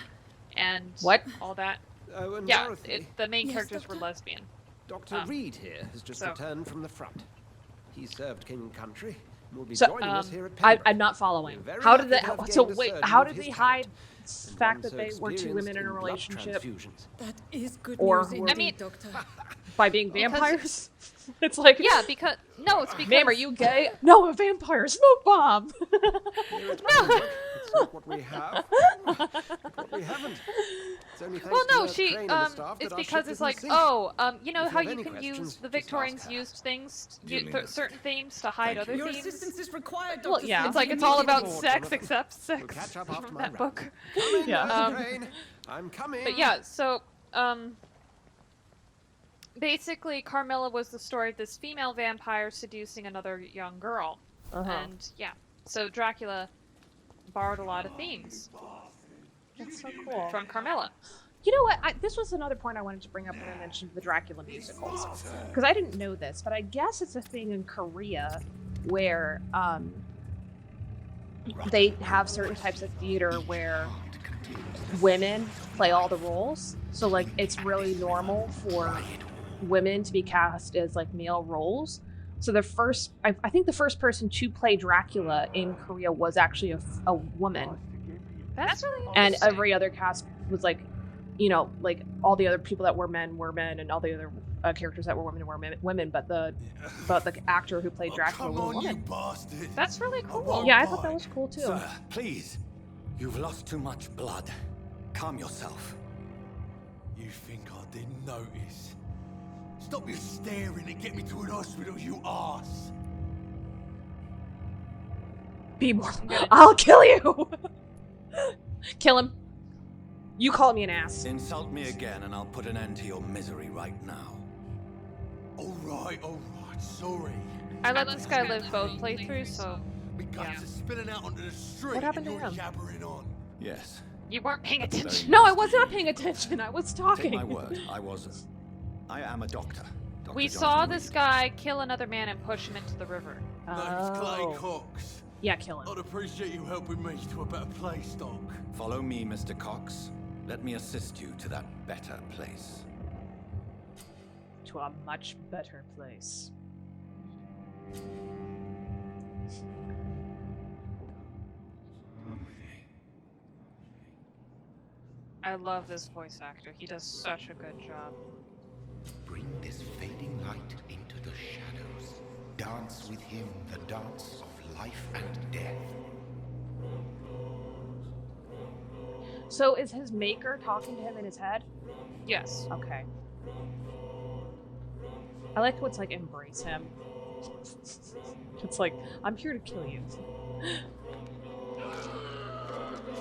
and What? all that. Oh, and Yeah, Dorothy, the main Yes, characters were Doctor? lesbian. Dr. Reed here has just so- returned from the front. He served King and Country and will be So, joining us here at I'm Pembroke. not following. We're very How did lucky to that? have So gained a wait, surgeon how of did his they talent, hide the and fact one that so they were two women experienced in a blood relationship transfusions. That is good Or news were- indeed, I mean- Doctor. by being Because- vampires? It's like, Yeah, because no, it's because ma'am, are you gay? No, a vampire. Smoke bomb. Here at Pembroke, it's not what we have, but what we haven't. It's only thanks Well, to no, Nurse she Crane and the staff it's that our because ship it's didn't like, sink. oh, you know If you how have you any can use questions, the just Victorians ask her. used things, You mean that- certain themes to hide other Your themes. assistance is required, Doctor. Well, yeah. It's like it's Immediately. all about Immediately. sex except We'll sex catch up after from my that round. book. Coming, Yeah. Nurse Crane. I'm coming. But yeah, so basically Carmilla was the story of this female vampire seducing another young girl. And yeah, so Dracula borrowed a lot of themes That's so cool. from Carmilla. You know what? This was another point I wanted to bring up when I mentioned the Dracula musicals, because I didn't know this, but I guess it's a thing in Korea where they have certain types of theater where women play all the roles. So like it's really normal for women to be cast as like male roles. So the first, I think the first person to play Dracula in Korea was actually a woman, That's really and interesting. every other cast was like, you know, like all the other people that were men, and all the other characters that were women were women. But the actor who played Dracula was a woman. bastard. That's really cool. Yeah, I thought that was cool too. Sir, please. You've lost too much blood. Calm yourself. You think I didn't notice? Stop your staring and get me to an hospital, you arse. Be more. I'll kill you. Kill him. You call me an ass. Insult me again and I'll put an end to your misery right now. All right, sorry. I let this guy live both playthroughs, so Me guts are spilling out onto the street. What happened and to you're him? jabbering on. Yes. you weren't paying attention. No, I was not paying attention. I was talking. Take my word. I am a doctor. Dr. We Jonathan saw this Reed. guy kill another man and push him into the river. Name's Clay Oh. Cox. Yeah, kill him. I'd appreciate you helping me to a better place, Doc. Follow me, Mr. Cox. Let me assist you to that better place. To a much better place. I love this voice actor. He does such a good job. Bring this fading light into the shadows. Dance with him the dance of life and death. So is his maker talking to him in his head? Yes. Okay. I like what's like embrace him. It's like, I'm here to kill you.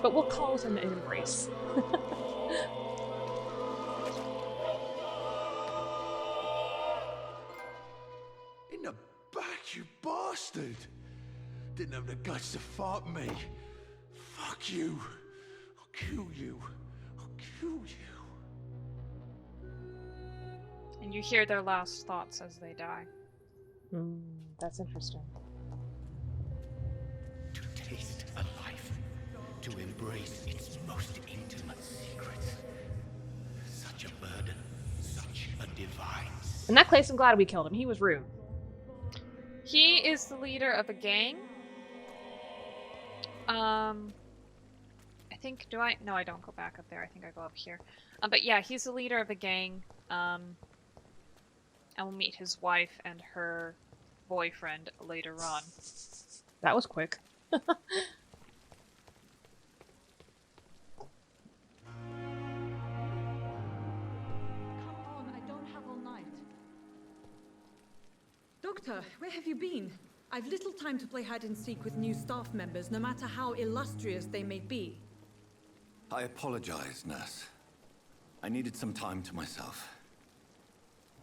But we'll call him an embrace. In the back, you bastard! Didn't have the guts to fight me. Fuck you. I'll kill you. I'll kill you. And you hear their last thoughts as they die. That's interesting. To taste a life, to embrace its most intimate secrets. Such a burden, such a divine. In that case, I'm glad we killed him. He was rude. He is the leader of a gang. I think, do I? No, I don't go back up there. I think I go up here. But yeah, he's the leader of a gang. And we'll meet his wife and her boyfriend later on. That was quick. Come on, I don't have all night. Doctor, where have you been? I've little time to play hide and seek with new staff members, no matter how illustrious they may be. I apologize, nurse. I needed some time to myself.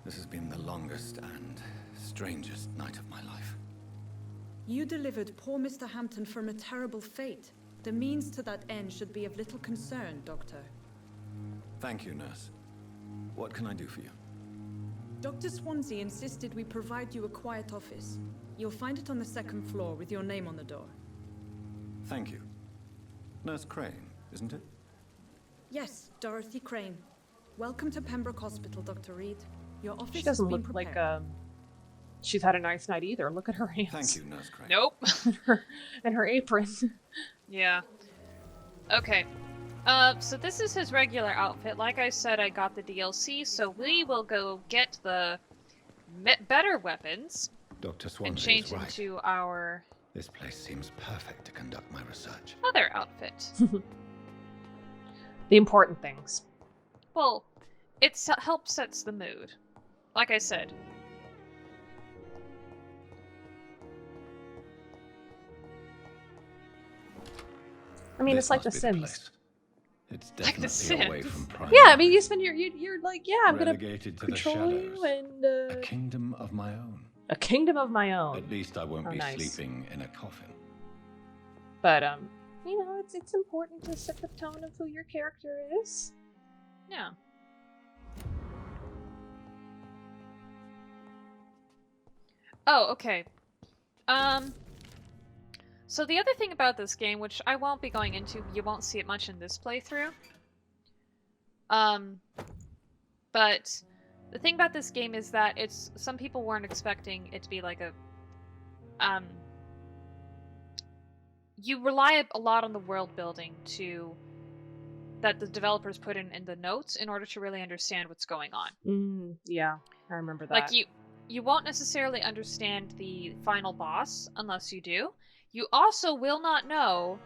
This has been the longest and strangest night of my life. You delivered poor Mr. Hampton from a terrible fate. The means to that end should be of little concern, Doctor. Thank you, nurse. What can I do for you? Dr. Swansea insisted we provide you a quiet office. You'll find it on the second floor with your name on the door. Thank you. Nurse Crane, isn't it? Yes, Dorothy Crane. Welcome to Pembroke Hospital, Dr. Reed. Your office She doesn't has been look like prepared. she's had a nice night either. Look at her hands. Thank you, Nurse Crane. Nope. And her apron. Yeah. Okay. So this is his regular outfit. Like I said, I got the DLC, so we will go get the better weapons Dr. Swansea and change is right. into our This place seems perfect to conduct my research. other outfit. The important things. Well, it helps sets the mood. Like I said. I mean, This it's like The must be the Sims. place. It's Like The definitely away Sims. from Prime. Yeah, I mean, you spend you're like, yeah, I'm gonna Relegated to the control you shadows. and A kingdom of my own. a kingdom of my own. At least I won't Oh, be nice. sleeping in a coffin. But you know, it's important to set the tone of who your character is. Yeah. Oh, okay. So the other thing about this game, which I won't be going into, you won't see it much in this playthrough. But the thing about this game is that some people weren't expecting it to be like a, you rely a lot on the world building that the developers put in the notes in order to really understand what's going on. Yeah, I remember that. Like you won't necessarily understand the final boss unless you do. You also will not know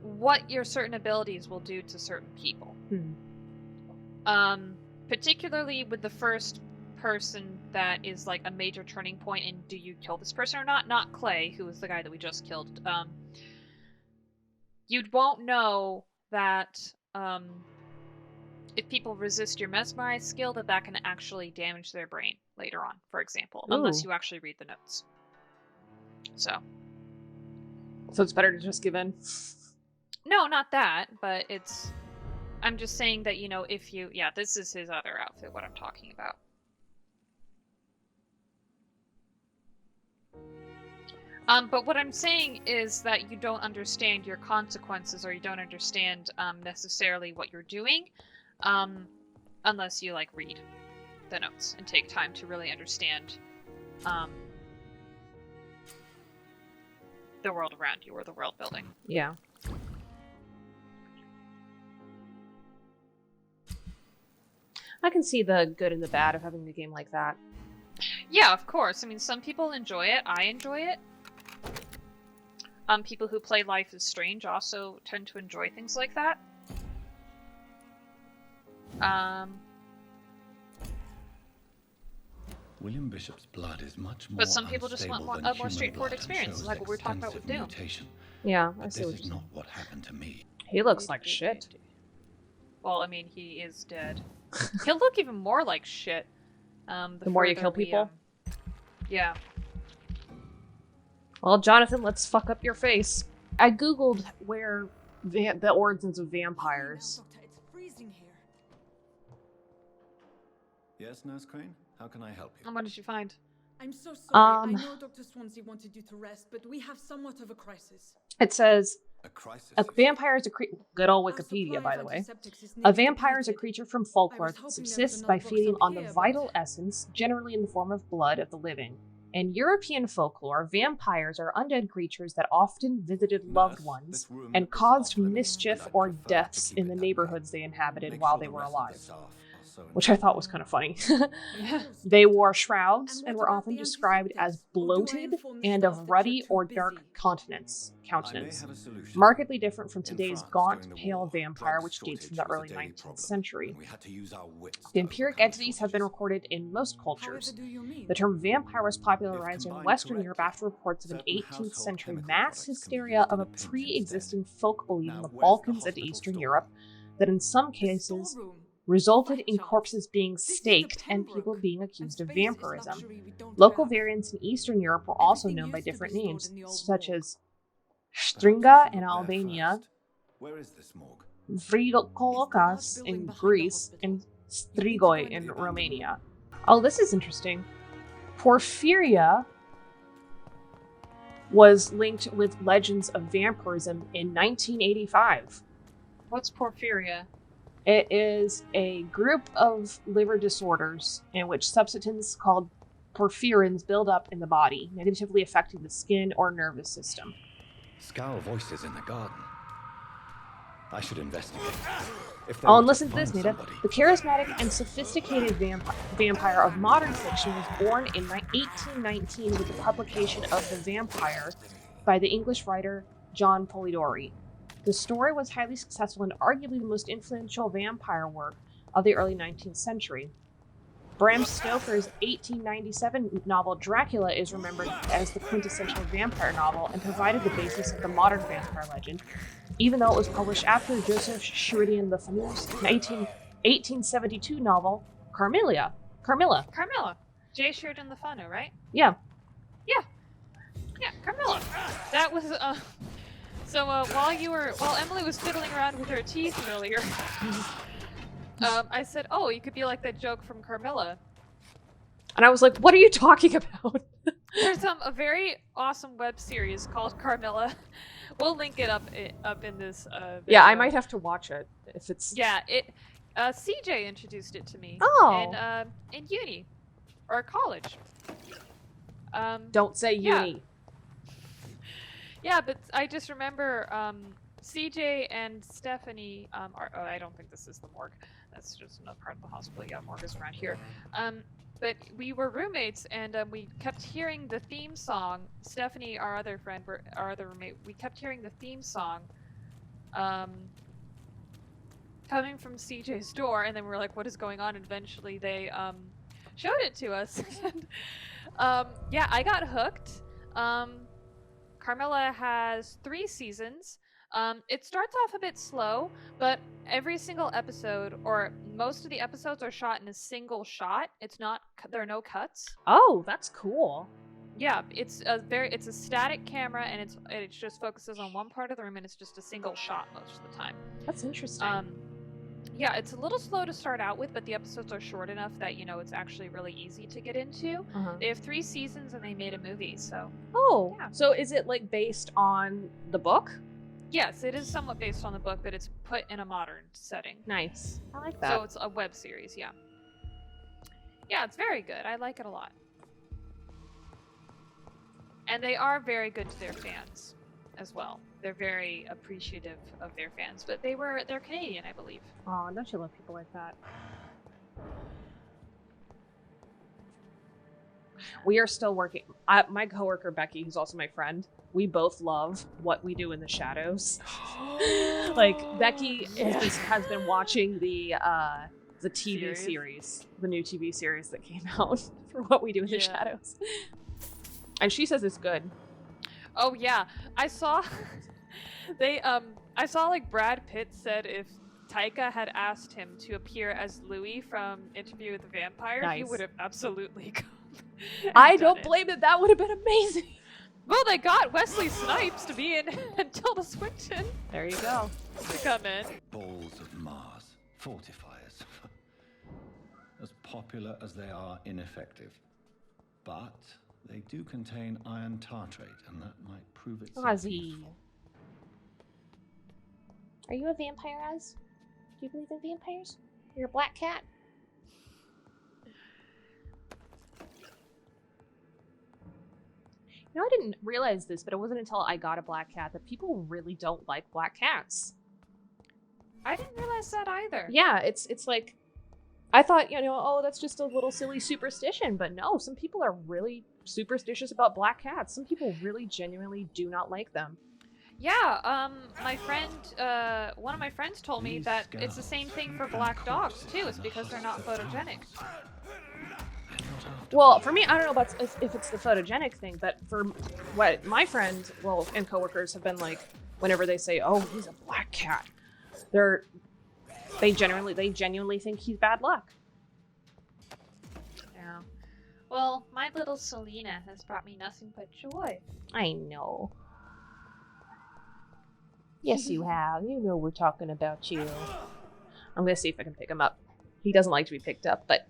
what your certain abilities will do to certain people. Particularly with the first person that is like a major turning point in do you kill this person or not? Not Clay, who was the guy that we just killed. You won't know that if people resist your mesmerize skill, that can actually damage their brain later on, for example, unless you actually read the notes. So it's better to just give in? No, not that, but I'm just saying that, if you... Yeah, this is his other outfit, what I'm talking about. But what I'm saying is that you don't understand your consequences, or you don't understand necessarily what you're doing, unless you, read the notes and take time to really understand the world around you, or the world building. Yeah. I can see the good and the bad of having a game like that. Yeah, of course. I mean, some people enjoy it. I enjoy it. People who play Life is Strange also tend to enjoy things like that. William Bishop's blood is much more But some people just want a more straightforward experience, like what we were talking about with Doom. Yeah, I But see this what is you're not saying. what happened to me. He looks like shit. Well, I mean, he is dead. He'll look even more like shit. The more you further kill we, people? Yeah. Well, Jonathan, let's fuck up your face. I googled where the origins of vampires. It's freezing here. Yes, Nurse Crane? How can I help you? And what did you find? I'm so sorry. Um, I know Dr. Swansea wanted you to rest, but we have somewhat of a crisis. It says A crisis. a vampire is a good old Our supply Wikipedia, of by the way. antiseptics is A nearly vampire is a depleted. creature from I was folklore that hoping there was subsists another by box feeding up on the here, but- vital essence, generally in the form of blood, of the living. In European folklore, vampires are undead creatures that often visited loved Nurse, ones this room and is caused off limits, mischief and I'd or prefer to deaths keep in it the that way. neighborhoods they inhabited Make while sure they the were rest of the alive. staff are so Which I thought was kind of funny. Yeah. They wore shrouds And and what were about often the described as antiseptics? Or do I bloated inform the and staff of that ruddy you're too or dark busy? countenance. I may countenance. have a solution. Markedly different from In today's France, gaunt, during the pale war, vampire, drug which dates from shortage the was a early daily 19th problem, century. and we had to use our wits to Vampiric overcome entities have been shortages. recorded in most cultures. However do you mean? The term vampire was popularized in combined Western Europe correctly, after reports of an certain 18th household century chemical mass products can be hysteria used of in a a pinch pre-existing instead. folk belief in Now, the where's the Balkans and hospital Eastern storeroom? Europe that in some The cases storeroom. resulted in Fat corpses being This is the staked and Pembroke, people being and accused of space is vampirism. luxury we don't Local have. variants in Eastern Europe were also Everything known by used to be different stored names, in the old such morgue. as Perhaps we Stringa should in look there Albania, first. Where is this morgue? Vrigolokas building in behind the Greece, hospital. and need to go Strigoi into in the Romania. Oh, this is interesting. Porphyria was linked with legends of vampirism in 1985. What's porphyria? It is a group of liver disorders in which substances called porphyrins build up in the body, negatively affecting the skin or nervous system. Scowl voices in the garden. I should investigate. If they Oh, were and listen to find this, Nita. somebody- The charismatic and sophisticated vampire of modern fiction was born in 1819 with the publication of The Vampire by the English writer John Polidori. The story was highly successful and arguably the most influential vampire work of the early 19th century. Bram Stoker's 1897 novel Dracula is remembered as the quintessential vampire novel and provided the basis of the modern vampire legend, even though it was published after Joseph Sheridan Le Fanu's 1872 novel Carmilla. Carmilla. Jay Sheridan the Funu, right? Yeah. Yeah, Carmilla. That was So while Emily was fiddling around with her teeth earlier, I said, "Oh, you could be like that joke from Carmilla." And I was like, what are you talking about? There's a very awesome web series called Carmilla. We'll link it up in this. Yeah, I video. might have to watch it if it's. Yeah, CJ introduced it to me. Oh. In uni or college. Don't say yeah. uni. Yeah, but I just remember CJ and Stephanie. I don't think this is the morgue. That's just another part of the hospital. Yeah, morgue is around here. But we were roommates, and we kept hearing the theme song. Stephanie, our other friend, our other roommate, we kept hearing the theme song coming from CJ's door, and then we were like, what is going on? And eventually they showed it to us. And, yeah, I got hooked. Carmilla has 3 seasons. It starts off a bit slow, but every single episode, or most of the episodes, are shot in a single shot. There are no cuts. Oh, that's cool. Yeah, it's a static camera, and it just focuses on one part of the room, and it's just a single shot most of the time. That's interesting. Yeah, it's a little slow to start out with, but the episodes are short enough that it's actually really easy to get into. Uh-huh. They have 3 seasons, and they made a movie, so. Oh, yeah. So is it like based on the book? Yes, it is somewhat based on the book, but it's put in a modern setting. Nice. I like that. So it's a web series, yeah. Yeah, it's very good. I like it a lot. And they are very good to their fans as well. They're very appreciative of their fans, but they're Canadian, I believe. Oh, don't you love people like that? We are still working. My coworker Becky, who's also my friend, we both love What We Do in the Shadows. Like, Becky has been watching the TV series, the new TV series that came out for What We Do in the Shadows. And she says it's good. Oh yeah, I saw I saw like Brad Pitt said if Taika had asked him to appear as Louis from Interview with the Vampire, he would have absolutely come. I don't blame it. That would have been amazing. Well, they got Wesley Snipes to be in and Tilda Swinton. There you go. To come in. Balls of Mars. Fortifiers. As popular as they are ineffective. But they do contain iron tartrate, and that might prove itself useful. Are you a vampire, Az? Do you believe in vampires? You're a black cat. You know, I didn't realize this, but it wasn't until I got a black cat that people really don't like black cats. I didn't realize that either. Yeah, it's like, I thought, you know, oh, that's just a little silly superstition, but no, some people are really superstitious about black cats. Some people really genuinely do not like them. Yeah, my friend, one of my friends told me that it's the same thing for black dogs, too. It's because they're not photogenic. Well, for me, I don't know about if it's the photogenic thing, but for what my friend, and coworkers have been like, whenever they say, "Oh, he's a black cat," they genuinely think he's bad luck. Yeah. Well, my little Selena has brought me nothing but joy. I know. Yes, you have. You know we're talking about you. I'm gonna see if I can pick him up. He doesn't like to be picked up, but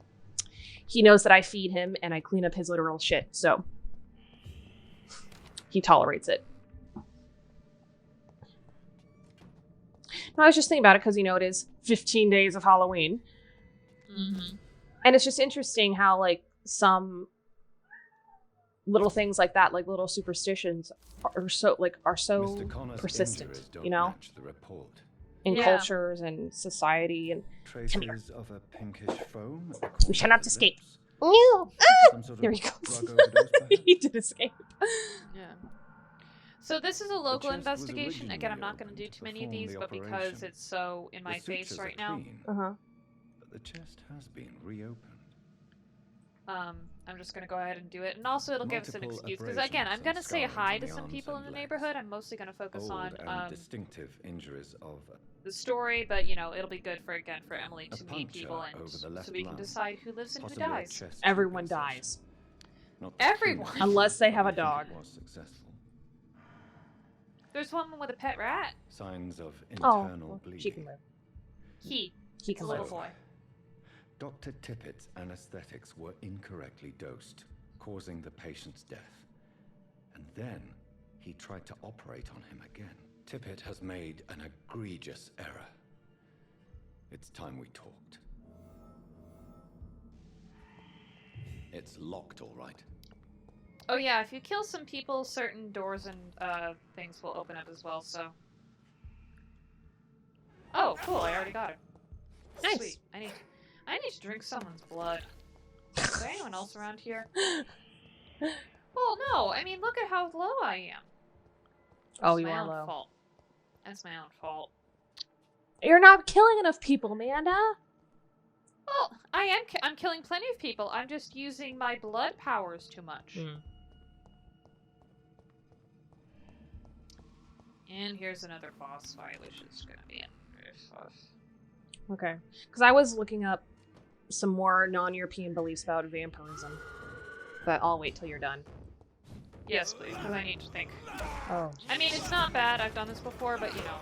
he knows that I feed him and I clean up his literal shit, so he tolerates it. No, I was just thinking about it because, you know, it is 15 days of Halloween. Mm-hmm. And it's just interesting how, like, some little things like that, like little superstitions, are so persistent, you know? In cultures and society and traces of a pinkish foam. We shall not escape. There he goes. He did escape. Yeah. So this is a local investigation. Again, I'm not going to do too many of these, but because it's so in my face right now. Uh-huh. But the chest has been reopened. I'm just going to go ahead and do it. And also it'll give us an excuse. Because again, I'm going to say hi to some people in the neighborhood. I'm mostly going to focus on distinctive injuries of the story, but you know, it'll be good for Emily to meet people and so we can decide who lives and who dies. Everyone dies. Everyone! Unless they have a dog. There's one with a pet rat. Signs of internal bleeding. She can live. He can live. Little boy. Dr. Tippett's anesthetics were incorrectly dosed, causing the patient's death. And then he tried to operate on him again. Tippett has made an egregious error. It's time we talked. It's locked, all right. Oh yeah, if you kill some people, certain doors and things will open up as well, so... Oh, cool, I already got it. Nice. Sweet. I need to drink someone's blood. Is there anyone else around here? Well, no, I mean, look at how low I am. Oh, you are low. Fault. That's my own fault. You're not killing enough people, Amanda. Well, I'm killing plenty of people. I'm just using my blood powers too much. And here's another boss fight, which is gonna be Okay. Because I was looking up some more non-European beliefs about vampirism. But I'll wait till you're done. Yes, please, because I need to think. Oh. I mean, it's not bad. I've done this before, but you know.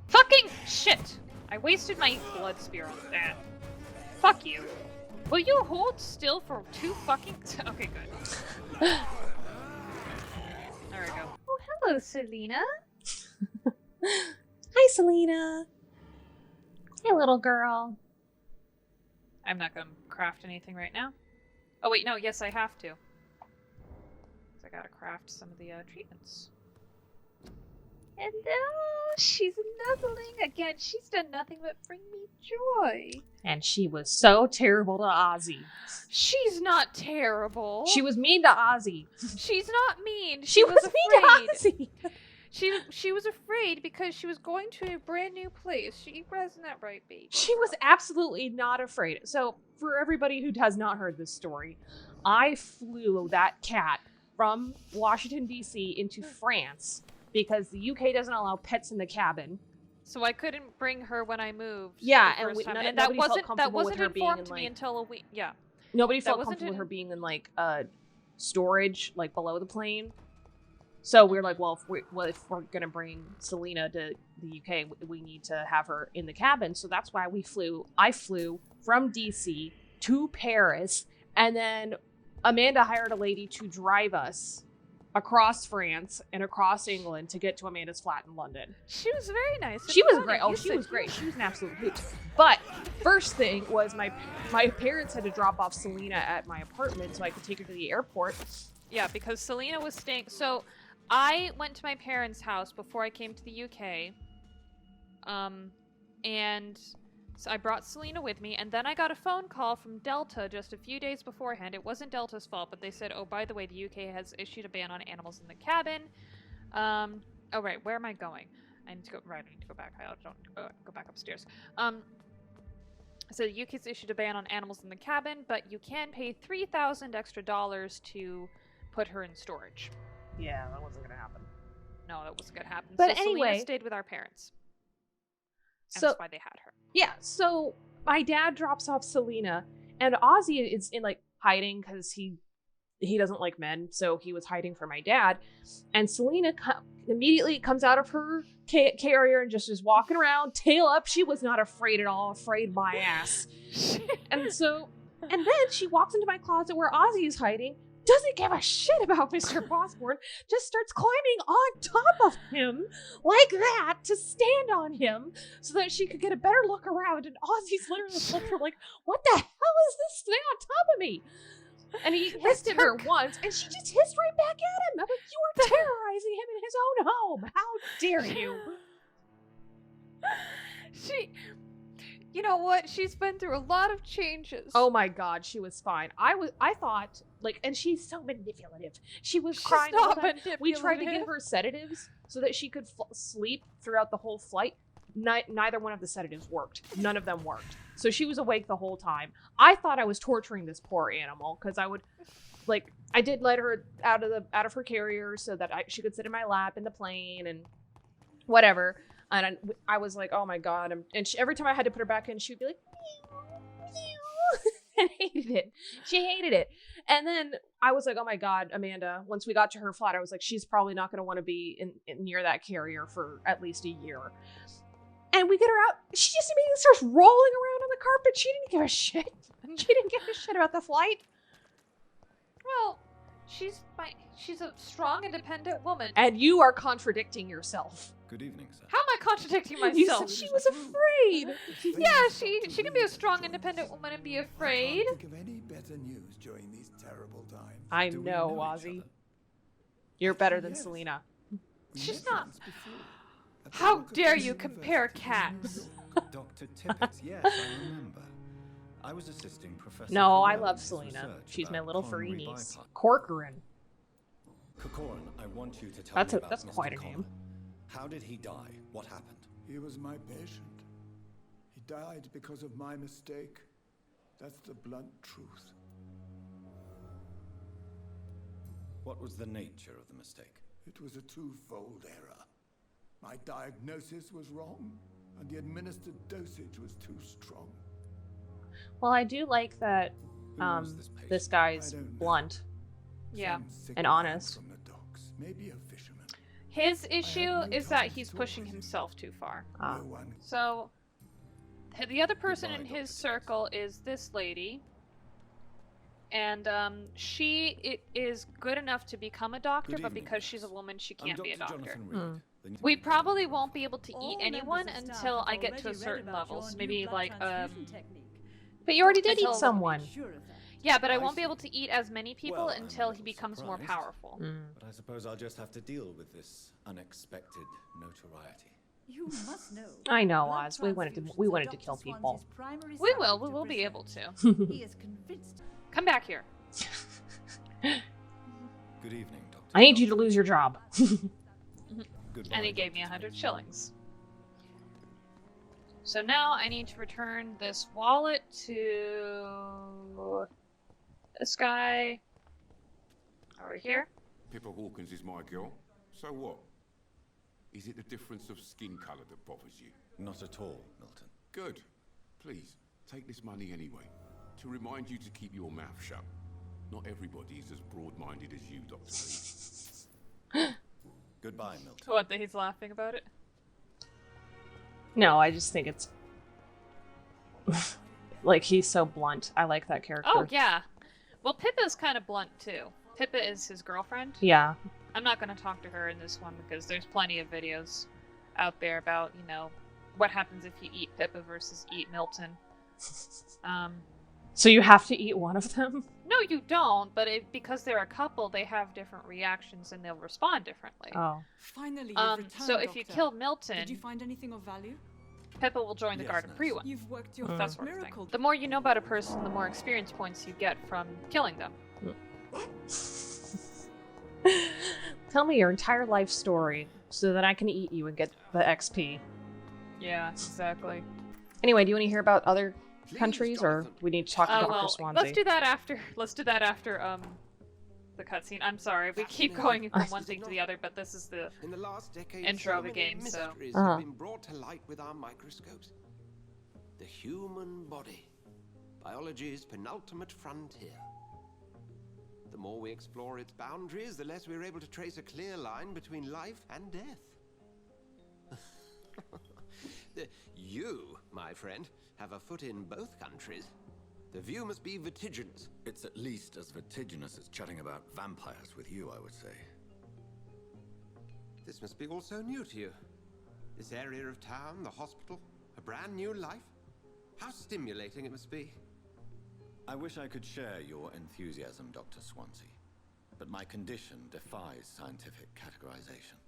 Fucking shit! I wasted my blood spear on that. Fuck you. Will you hold still for 2 fucking... Okay, good. There we go. Oh, hello, Selena. Hi, Selena. Hi, little girl. I'm not gonna craft anything right now. Oh, wait, no, yes, I have to. I gotta craft some of the treatments. And now she's nuzzling again. She's done nothing but bring me joy. And she was so terrible to Ozzy. She's not terrible. She was mean to Ozzy. She's not mean. She was mean to Ozzy. She was afraid because she was going to a brand new place. She wasn't that right, baby. She was absolutely not afraid. So, for everybody who has not heard this story, I flew that cat from Washington, D.C. into France because the UK doesn't allow pets in the cabin. So I couldn't bring her when I moved. Yeah, and that wasn't informed to me until a week. Yeah, nobody felt comfortable with her being in like storage, like below the plane. So we're like, well, if we're gonna bring Selena to the UK, we need to have her in the cabin. So that's why I flew from DC to Paris, and then Amanda hired a lady to drive us across France and across England to get to Amanda's flat in London. She was very nice. She was great. Oh, she was great. She was an absolute hoot. But first thing was my parents had to drop off Selena at my apartment so I could take her to the airport. Yeah, because Selena was staying. So I went to my parents' house before I came to the UK. And so I brought Selena with me, and then I got a phone call from Delta just a few days beforehand. It wasn't Delta's fault, but they said, oh, by the way, the UK has issued a ban on animals in the cabin. Oh, right, where am I going? I need to go back. I don't go back upstairs. So the UK's issued a ban on animals in the cabin, but you can pay $3,000 extra to put her in storage. Yeah, that wasn't going to happen. No, that wasn't going to happen. But so anyway, Selena stayed with our parents. And so that's why they had her. Yeah, so my dad drops off Selena, and Ozzy is in like hiding because he doesn't like men, so he was hiding from my dad. And Selena immediately comes out of her carrier and just is walking around, tail up. She was not afraid at all, afraid my ass. and then she walks into my closet where Ozzy is hiding, doesn't give a shit about Mr. Osborn, just starts climbing on top of him like that to stand on him so that she could get a better look around. And Ozzy's literally looking like, what the hell is this thing on top of me? And he hissed at her once, and she just hissed right back at him. I'm like, you are terrorizing him in his own home. How dare you? You know what? She's been through a lot of changes. Oh my God, she was fine. I thought, like, and she's so manipulative. She was crying all the time. We tried to give her sedatives so that she could sleep throughout the whole flight. Neither one of the sedatives worked. None of them worked. So she was awake the whole time. I thought I was torturing this poor animal because I did let her out of her carrier so that she could sit in my lap in the plane and whatever. And I was like, oh my God. Every time I had to put her back in, she would be like, meow, meow, and hated it. She hated it. And then I was like, oh my God, Amanda, once we got to her flat, I was like, she's probably not going to want to be near that carrier for at least a year. And we get her out. She just immediately starts rolling around on the carpet. She didn't give a shit. She didn't give a shit about the flight. Well, she's a strong, independent woman. And you are contradicting yourself. Good evening, sir. How am I contradicting myself? You said she was afraid. Yeah, she can be a strong, independent woman and be afraid. I can't think of any better news during these terrible times. I know, Ozzy. You're better than Selena. She's not. How dare you compare cats? Dr. Tippett, yes, I remember. I was assisting Professor. No, I love Selena. She's my little furry niece. Corcoran. Corcoran, I want you to tell me about that's Mr. quite a Connor. name. How did he die? What happened? He was my patient. He died because of my mistake. That's the blunt truth. What was the nature of the mistake? It was a twofold error. My diagnosis was wrong, and the administered dosage was too strong. Well, I do like that this guy's blunt. Yeah. And honest. From the docks. Maybe a fisherman. His issue is that he's pushing himself too far. So, the other person in his circle is this lady. And she is good enough to become a doctor, but because she's a woman, she can't be a doctor. We probably won't be able to eat anyone until I get to a certain level. So maybe like But you already did eat someone. Yeah, but I won't be able to eat as many people until he becomes more powerful. But I suppose I'll just have to deal with this unexpected notoriety. You must know. I know, Oz. We wanted to kill people. We will be able to. He is convinced. Come back here. Good evening, Doctor. I need you to lose your job. And he gave me 100 shillings. So now I need to return this wallet to this guy over here. Pippa Hawkins is my girl. So what? Is it the difference of skin colour that bothers you? Not at all, Milton. Good. Please, take this money anyway. To remind you to keep your mouth shut. Not everybody is as broad-minded as you, Dr. Lee. Goodbye, Milton. What, that he's laughing about it? No, I just think it's... like, he's so blunt. I like that character. Oh, yeah. Well, Pippa's kind of blunt, too. Pippa is his girlfriend. Yeah. I'm not going to talk to her in this one because there's plenty of videos out there about, you know, what happens if you eat Pippa versus eat Milton. So you have to eat one of them? No, you don't, but because they're a couple, they have different reactions and they'll respond differently. Oh. Finally, you've returned, so if you Doctor. kill Milton... Did you find anything of value? Pippa will join the Guard of Priwa. You've worked your That first sort of thing. miracle. The more you know about a person, the more experience points you get from killing them. Tell me your entire life story so that I can eat you and get the XP. Yeah, exactly. Anyway, do you want to hear about other countries, or we need to talk to Dr. Swansea? Let's do that after. Let's do that after the cutscene. I'm sorry, we keep going from one thing to the other, but this is the In the last decade, intro of the many game, so. mysteries have been brought to light with our microscopes. The human body, biology's penultimate frontier. The more we explore its boundaries, the less we're able to trace a clear line between life and death. You, my friend, have a foot in both countries. The view must be vertiginous. It's at least as vertiginous as chatting about vampires with you, I would say. This must be all so new to you. This area of town, the hospital, a brand new life. How stimulating it must be. I wish I could share your enthusiasm, Dr. Swansea, but my condition defies scientific categorization.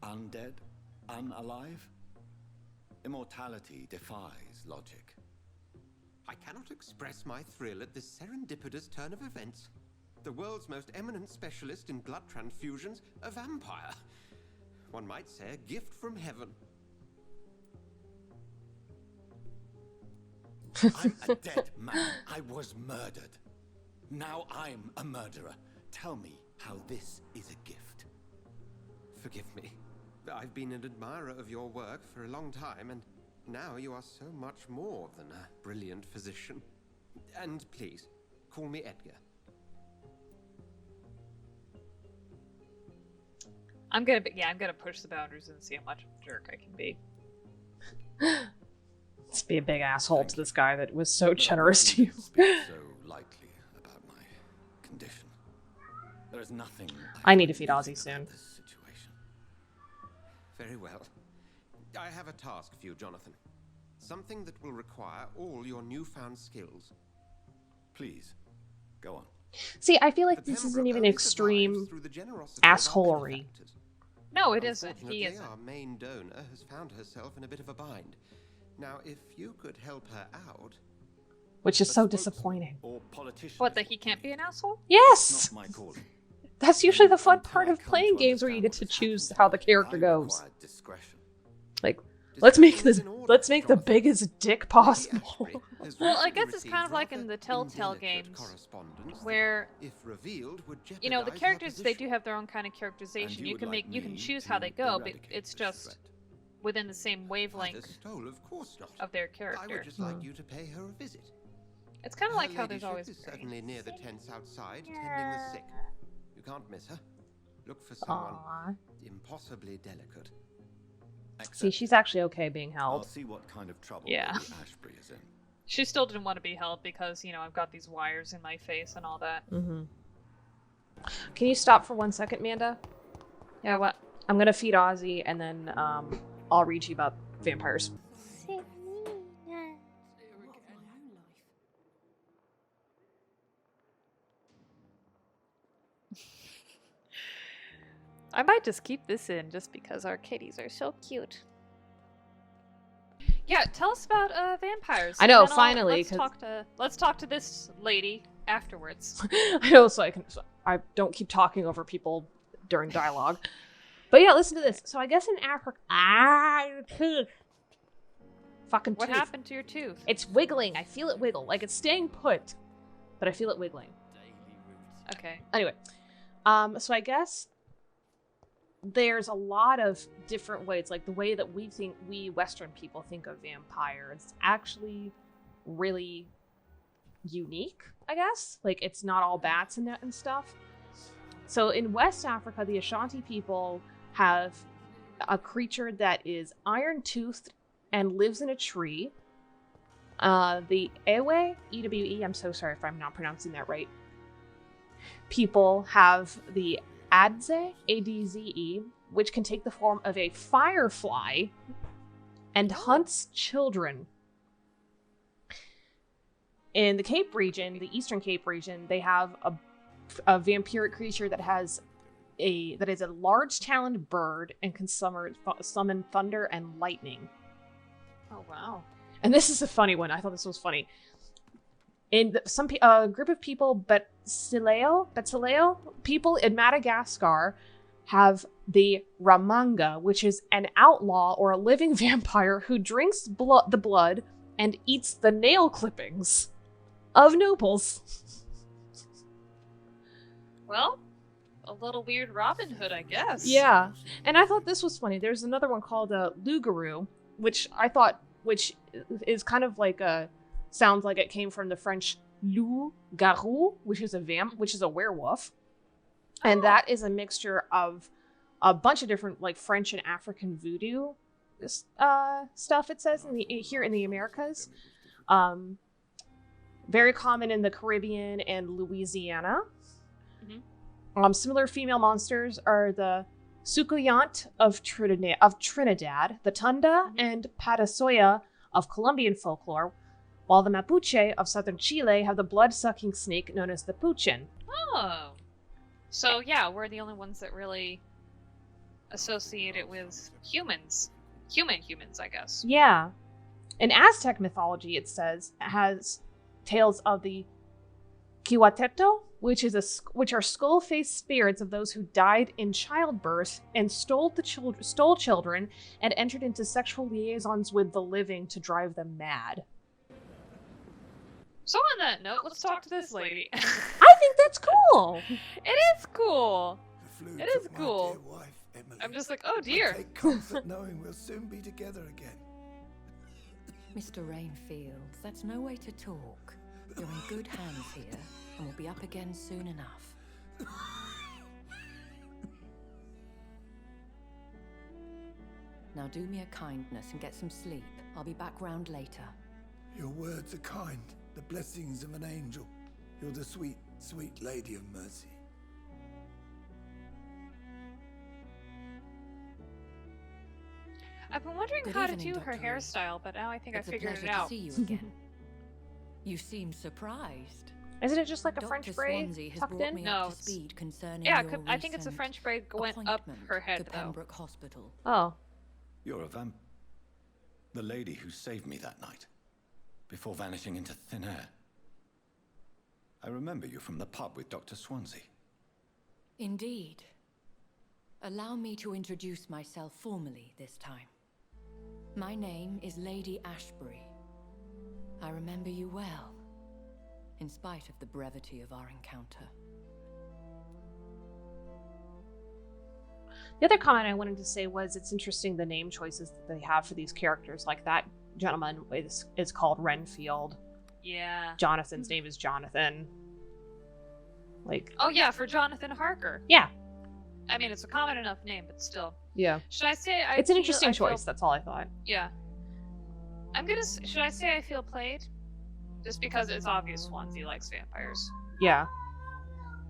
Undead? Unalive? Immortality defies logic. I cannot express my thrill at this serendipitous turn of events. The world's most eminent specialist in blood transfusions, a vampire. One might say a gift from heaven. I'm a dead man. I was murdered. Now I'm a murderer. Tell me how this is a gift. Forgive me. I've been an admirer of your work for a long time, and now you are so much more than a brilliant physician. And please, call me Edgar. I'm gonna push the boundaries and see how much of a jerk I can be. Let's be a big asshole to this guy that was so generous to you. Speak so lightly about my condition. There is nothing I need to feed Ozzy soon. Very well. I have a task for you, Jonathan. Something that will require all your newfound skills. Please, go on. See, I feel like this isn't even extreme assholery. No, it isn't. He isn't. Our main donor has found herself in a bit of a bind. Now, if you could help her out... Which is so disappointing. What, that he can't be an asshole? Yes! That's usually the fun part of playing games where you get to choose how the character goes. Like, let's make the biggest dick possible. Well, I guess it's kind of like in the Telltale games, where you know the characters, they do have their own kind of characterization. You can choose how they go, but it's just within the same wavelength of their character. I would just like you to pay her a visit. It's kind of like how there's always certainly near the tents outside, tending the sick. You can't miss her. Look for someone impossibly delicate. See, she's actually okay being held. I'll see what kind of trouble Yeah. Ashbury is in. She still didn't want to be held because, you know, I've got these wires in my face and all that. Mm-hmm. Can you stop for 1 second, Manda? Yeah, what? I'm gonna feed Ozzy, and then I'll read you about vampires. I might just keep this in just because our kitties are so cute. Yeah, tell us about vampires. I know, and then finally. Let's talk to this lady afterwards. I know, so I don't keep talking over people during dialogue. But yeah, listen to this. So I guess in Africa, your tooth. Fucking What tooth. happened to your tooth? It's wiggling. I feel it wiggle, like it's staying put, but I feel it wiggling. Okay. Anyway, so I guess there's a lot of different ways, like the way that we Western people think of vampires actually really unique, I guess. Like, it's not all bats and stuff. So in West Africa, the Ashanti people have a creature that is iron-toothed and lives in a tree. The Ewe, E-W-E, I'm so sorry if I'm not pronouncing that right. People have the Adze, A-D-Z-E, which can take the form of a firefly and hunts children. In the Cape region, the Eastern Cape region, they have a vampiric creature that is a large-taloned bird and can summon thunder and lightning. Oh wow! And this is a funny one. I thought this was funny. In some group of people, Betsileo people in Madagascar have the Ramanga, which is an outlaw or a living vampire who drinks the blood and eats the nail clippings of nobles. Well, a little weird Robin Hood, I guess. Yeah, and I thought this was funny. There's another one called Loup-garou, which is kind of like sounds like it came from the French loup-garou, which is a werewolf. And that is a mixture of a bunch of different like French and African voodoo stuff, it says here in the Americas. Very common in the Caribbean and Louisiana. Mm-hmm. Similar female monsters are the Sucuyant of Trinidad, the Tunda and Patasoya of Colombian folklore, while the Mapuche of southern Chile have the blood-sucking snake known as the Puchin. Oh. So yeah, we're the only ones that really associate it with humans. Humans, I guess. Yeah. In Aztec mythology, it says, it has tales of the Quihuateto, which are skull-faced spirits of those who died in childbirth and stole children and entered into sexual liaisons with the living to drive them mad. So on that note, let's talk to this lady. I think that's cool. It is cool. It is cool. I'm just like, oh dear. Take comfort knowing we'll soon be together again. Mr. Rainfield, that's no way to talk. You're in good hands here, and we'll be up again soon enough. Now do me a kindness and get some sleep. I'll be back round later. Your words are kind, the blessings of an angel. You're the sweet, sweet Lady of Mercy. I've been wondering Good how to evening, do her Dr. hairstyle, but now I think It's I a figured pleasure it out. to see you again. You seem surprised. Isn't it just like a Dr. French braid Swansea has tucked brought in? me No, up to it's- speed concerning Yeah, your I think it's a recent French braid going up appointment her head, to though. Pembroke Hospital. Oh. You're a the lady who saved me that night, before vanishing into thin air. I remember you from the pub with Dr. Swansea. Indeed. Allow me to introduce myself formally this time. My name is Lady Ashbury. I remember you well, in spite of the brevity of our encounter. The other comment I wanted to say was it's interesting the name choices that they have for these characters. Like that gentleman is called Renfield. Yeah. Jonathan's name is Jonathan. Like. Oh yeah, for Jonathan Harker. Yeah. I mean, it's a common enough name, but still. Yeah. Should I say it's an interesting choice. That's all I thought. Yeah. Should I say I feel played? Just because it's obvious Swansea likes vampires. Yeah.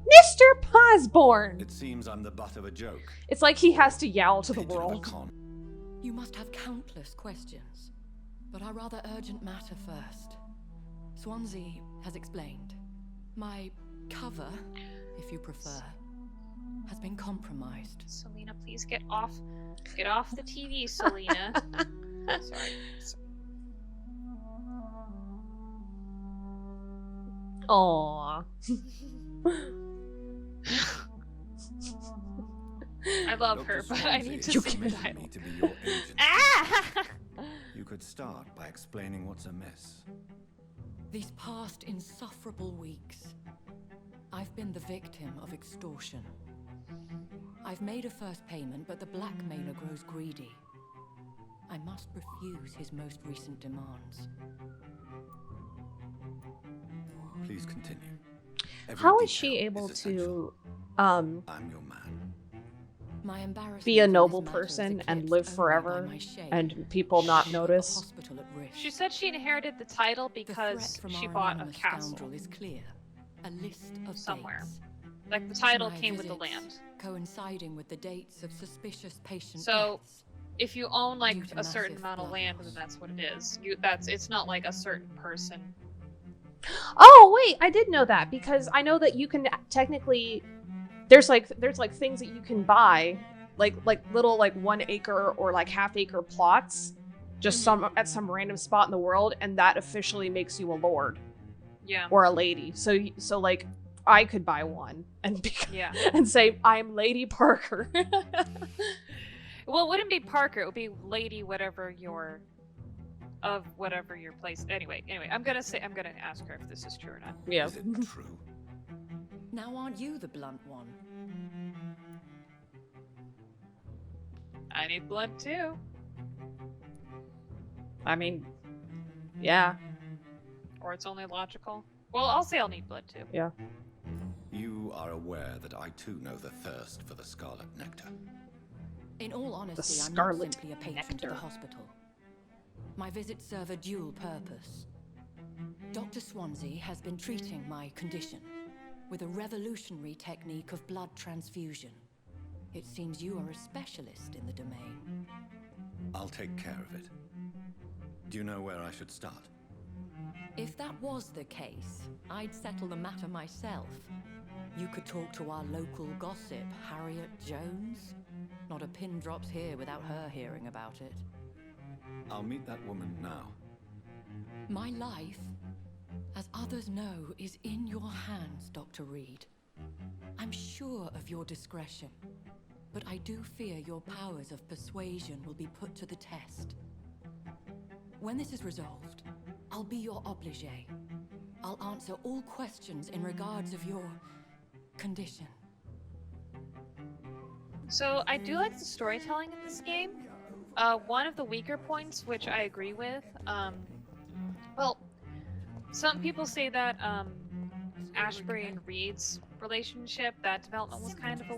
Mr. Posborn! It seems I'm the butt of a joke. It's like he has to yowl to the world. You must have countless questions, but a rather urgent matter first. Swansea has explained. My cover, if you prefer, has been compromised. Selena, please get off the TV, Selena. Sorry. Aww. I love her, but I need to see the me title. to be your agent. Ah! You could start by explaining what's amiss. These past insufferable weeks, I've been the victim of extortion. I've made a first payment, but the blackmailer grows greedy. I must refuse his most recent demands. Please continue. Every How is she detail able is essential. to I'm your man. My embarrassment be a in noble this matter is person and eclipsed live only forever by my shame. and people not I put the notice? hospital at risk. She said she inherited the title The because threat from she our bought a anonymous castle scoundrel is clear. A list of somewhere. dates. Like the title My came with the visits land. coinciding with the dates of suspicious patient So deaths. if you own like Due to a certain massive amount of blood land, loss. then that's what it is. It's not like a certain person. Oh wait, I did know that because I know that you can technically there's like things that you can buy like little like 1 acre or like half-acre plots just at some random spot in the world, and that officially makes you a lord. Yeah. Or a lady. So like I could buy one and Yeah. and say I'm Lady Parker. Well, it wouldn't be Parker. It would be Lady whatever your place. Anyway, I'm gonna ask her if this is true or not. Yeah. Is it true? Now aren't you the blunt one? I need blood too. I mean, yeah. Or it's only logical. Well, I'll say I'll need blood too. Yeah. You are aware that I too know the thirst for the scarlet nectar. In all honesty, I'm not scarlet simply a patron to nectar. the hospital. My visits serve a dual purpose. Dr. Swansea has been treating my condition with a revolutionary technique of blood transfusion. It seems you are a specialist in the domain. I'll take care of it. Do you know where I should start? If that was the case, I'd settle the matter myself. You could talk to our local gossip, Harriet Jones. Not a pin drops here without her hearing about it. I'll meet that woman now. My life, as others know, is in your hands, Dr. Reed. I'm sure of your discretion, but I do fear your powers of persuasion will be put to the test. When this is resolved, I'll be your obligé. I'll answer all questions in regards of your condition. So I do like the storytelling in this game. One of the weaker points, which I agree with, well, some people say that Ashbury and Reed's relationship, that development was kind of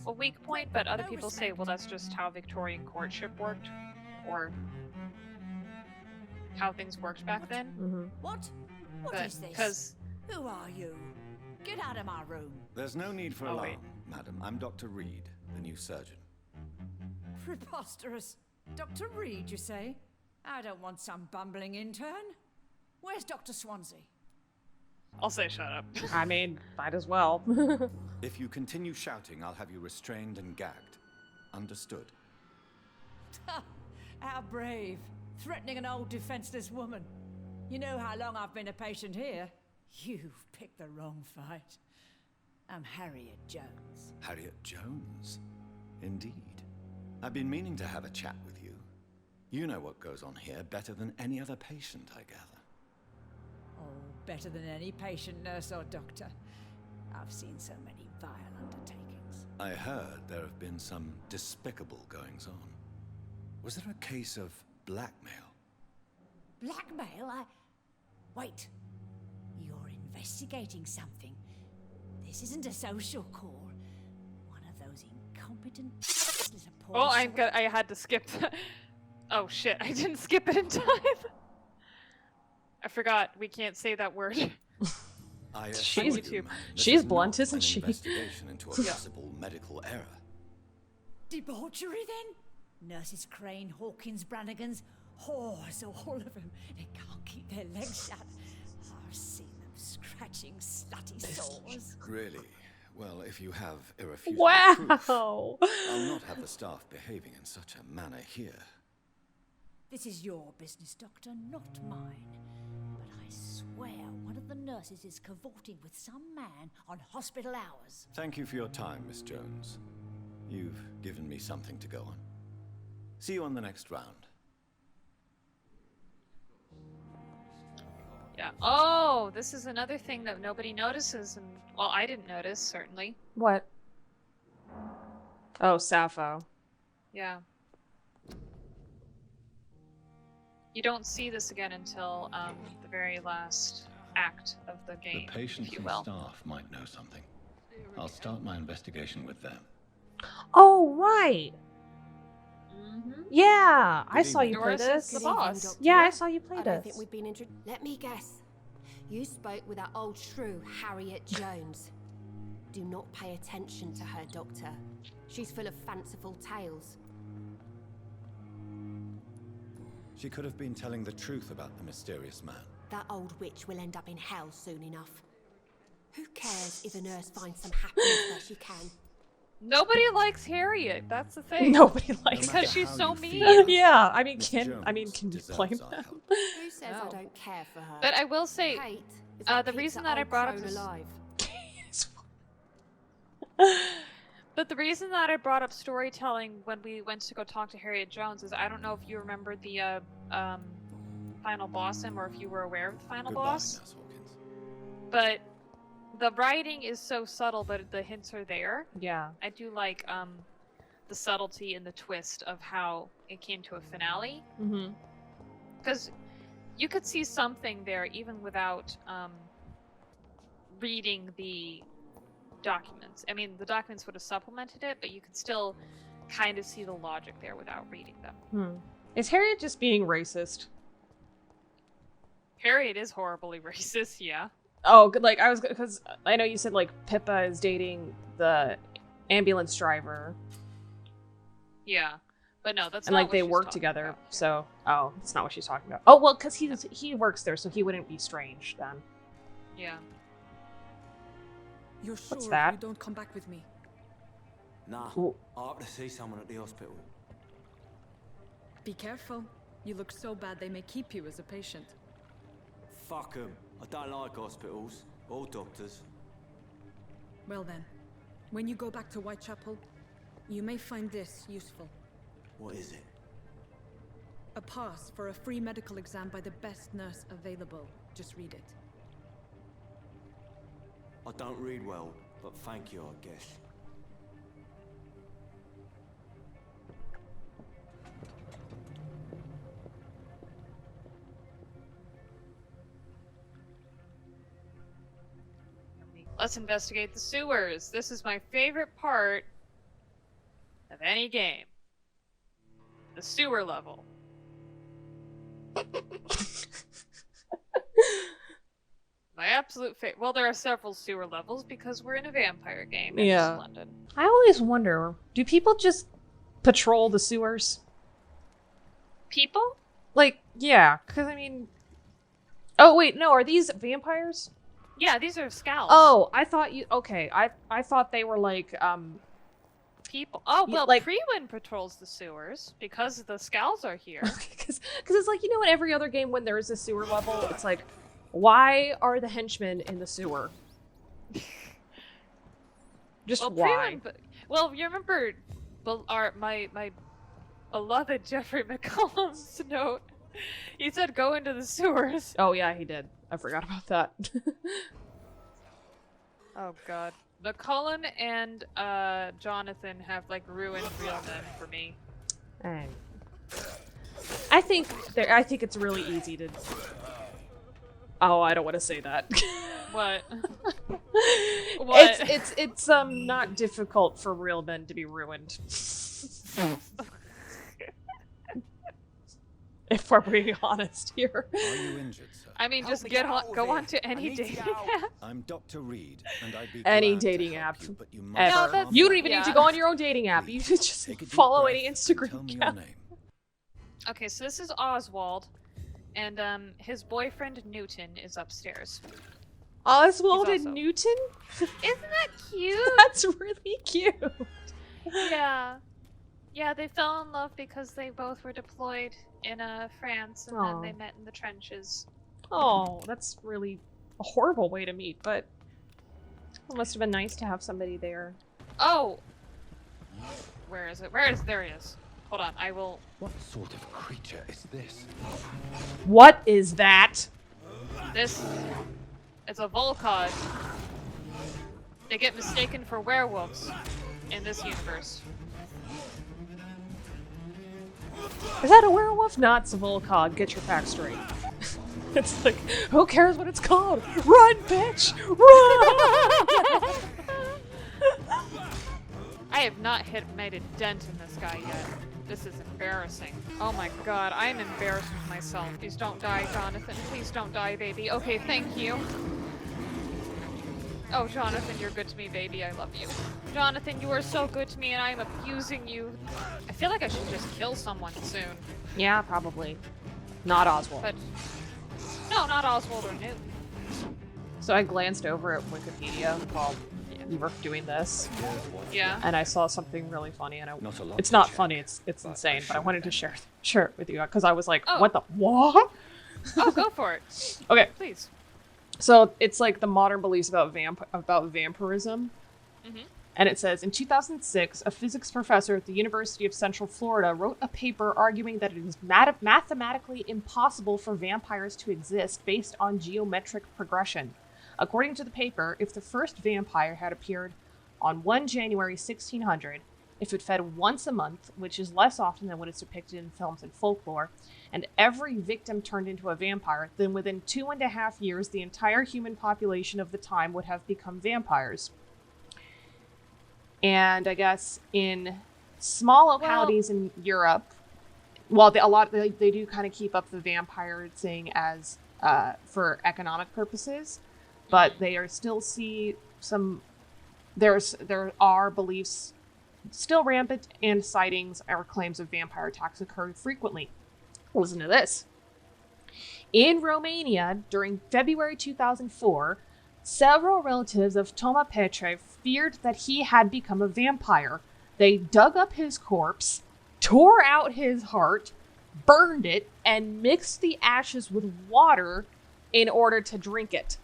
a weak point, but other people say, well, that's just how Victorian courtship worked, or how things worked back then. Mm-hmm. What? What is this? Because Who are you? Get out of my room. There's no need for Oh, alarm, wait. madam. I'm Dr. Reed, the new surgeon. Preposterous. Dr. Reed, you say? I don't want some bumbling intern. Where's Dr. Swansea? I'll say shut up. I mean, might as well. If you continue shouting, I'll have you restrained and gagged. Understood? How brave. Threatening an old defenseless woman. You know how long I've been a patient here? You've picked the wrong fight. I'm Harriet Jones. Harriet Jones? Indeed. I've been meaning to have a chat with you. You know what goes on here better than any other patient, I gather. Oh, better than any patient, nurse, or doctor. I've seen so many vile undertakings. I heard there have been some despicable goings-on. Was there a case of blackmail? Blackmail? Wait. You're investigating something. This isn't a social call. One of those incompetent is a poor Oh, sort. I had to skip. Oh shit! I didn't skip it in time. I forgot. We can't say that word. I She's- assure you, madam, this she's is blunt, not isn't an she? investigation into a possible medical error. Debauchery, then? Nurses Crane, Hawkins, Brannigans, whores, all of them. They can't keep their legs shut. I've seen them scratching slutty sores. Really? Well, if you have irrefutable proof, Wow. I'll not have the staff behaving in such a manner here. This is your business, Doctor, not mine. But I swear one of the nurses is cavorting with some man on hospital hours. Thank you for your time, Miss Jones. You've given me something to go on. See you on the next round. Yeah. Oh, this is another thing that nobody notices, and well, I didn't notice, certainly. What? Oh, Sappho. Yeah. You don't see this again until the very last act of the game, The patients if you and will. staff might know something. I'll start my investigation with them. Oh, right. Mm-hmm. Yeah, I Good saw you evening. play Doris is this. the boss. Yeah, I saw you play I don't think this. we've been introduced. Let me guess. You spoke with that old shrew, Harriet Jones. Do not pay attention to her, Doctor. She's full of fanciful tales. She could have been telling the truth about the mysterious man. That old witch will end up in hell soon enough. Who cares if a nurse finds some happiness where she can? Nobody likes Harriet. That's the thing. Nobody likes because matter she's how so you mean. feel. Yeah, I mean, Miss can Jones you deserves blame our them? help. Who says No. I don't care for her? But I will say, Kate is what the keeps reason that that I old brought up crone this- alive. but the reason that I brought up storytelling when we went to go talk to Harriet Jones is I don't know if you remember the final boss or if you were aware of the final Goodbye, boss. Nurse Hawkins. But the writing is so subtle, but the hints are there. Yeah. I do like the subtlety and the twist of how it came to a finale. Mm-hmm. Because you could see something there even without reading the documents. I mean, the documents would have supplemented it, but you could still kind of see the logic there without reading them. Is Harriet just being racist? Harriet is horribly racist, yeah. Oh, good. Like, I was, because I know you said, like, Pippa is dating the ambulance driver. Yeah. But no, that's And, not like, what they she's work talking together, about. so... Oh, that's not what she's talking about. Oh, well, because he works there, so he wouldn't be strange, then. Yeah. You're sure What's that? you don't come back with me? Nah, Ooh. I have to see someone at the hospital. Be careful. You look so bad they may keep you as a patient. Fuck 'em. I don't like hospitals or doctors. Well then, when you go back to Whitechapel, you may find this useful. What is it? A pass for a free medical exam by the best nurse available. Just read it. I don't read well, but thank you, I guess. Let's investigate the sewers. This is my favorite part of any game. The sewer level. My absolute favorite. Well, there are several sewer levels because we're in a vampire game in Yeah. London. I always wonder, do people just patrol the sewers? People? Like, yeah, because, I mean... Oh, wait, no, are these vampires? Yeah, these are scowls. Oh, I thought you... Okay, I thought they were, like, People. Oh, well, like- Prewin patrols the sewers because the scowls are here. Because it's like, you know, in every other game when there is a sewer level, it's like, why are the henchmen in the sewer? Just Well, why? Well, you remember my beloved Jeffrey McCollum's note? He said go into the sewers. Oh, yeah, he did. I forgot about that. Oh, God. McCollum and Jonathan have, like, ruined real men for me. I think it's really easy to... Oh, I don't want to say that. What? What? It's not difficult for real men to be ruined. If we're being honest here. Are you injured, sir? I mean, just Help me go out on of to here. I any need to dating get out. app. I'm Dr. Reed, and I'd be Any glad to dating help app you, but you must ever. No, that's- You don't even need yeah. to go on your own dating app. You just Take a deep follow breath any and Instagram tell me your account. name. Okay, so this is Oswald, and his boyfriend Newton is upstairs. Oswald He's and Newton? Isn't that cute? That's really cute. Yeah. Yeah, they fell in love because they both were deployed in France, and then they met in the trenches. Oh, that's really a horrible way to meet, but it must have been nice to have somebody there. Oh! Where is it? There he is. Hold on, I will... What sort of creature is this? What is that? This is a Volcod. They get mistaken for werewolves in this universe. Is that a werewolf? No, it's a Volcod. Get your facts straight. It's like, who cares what it's called? Run, bitch! Run! I have not made a dent in this guy yet. This is embarrassing. Oh my god, I am embarrassed with myself. Please don't die, Jonathan. Please don't die, baby. Okay, thank you. Oh, Jonathan, you're good to me, baby. I love you. Jonathan, you are so good to me, and I am abusing you. I feel like I should just kill someone soon. Yeah, probably. Not Oswald. But no, not Oswald or Noob. So I glanced over at Wikipedia while we were doing this. Yeah. And I saw something really funny, and it's to not check, funny. It's insane, but I wanted to share it with you because I was like, Oh. what the what? Oh, go for it. Okay. Please. So it's like the modern beliefs about vampirism. Mm-hmm. And it says, in 2006, a physics professor at the University of Central Florida wrote a paper arguing that it is mathematically impossible for vampires to exist based on geometric progression. According to the paper, if the first vampire had appeared on 1 January 1600, if it fed once a month, which is less often than what is depicted in films and folklore, and every victim turned into a vampire, then within 2.5 years, the entire human population of the time would have become vampires. And I guess in small localities in Europe, well, they do kind of keep up the vampire thing as for economic purposes, but they are still see some. There are beliefs still rampant, and sightings or claims of vampire attacks occur frequently. Listen to this. In Romania, during February 2004, several relatives of Toma Petre feared that he had become a vampire. They dug up his corpse, tore out his heart, burned it, and mixed the ashes with water in order to drink it.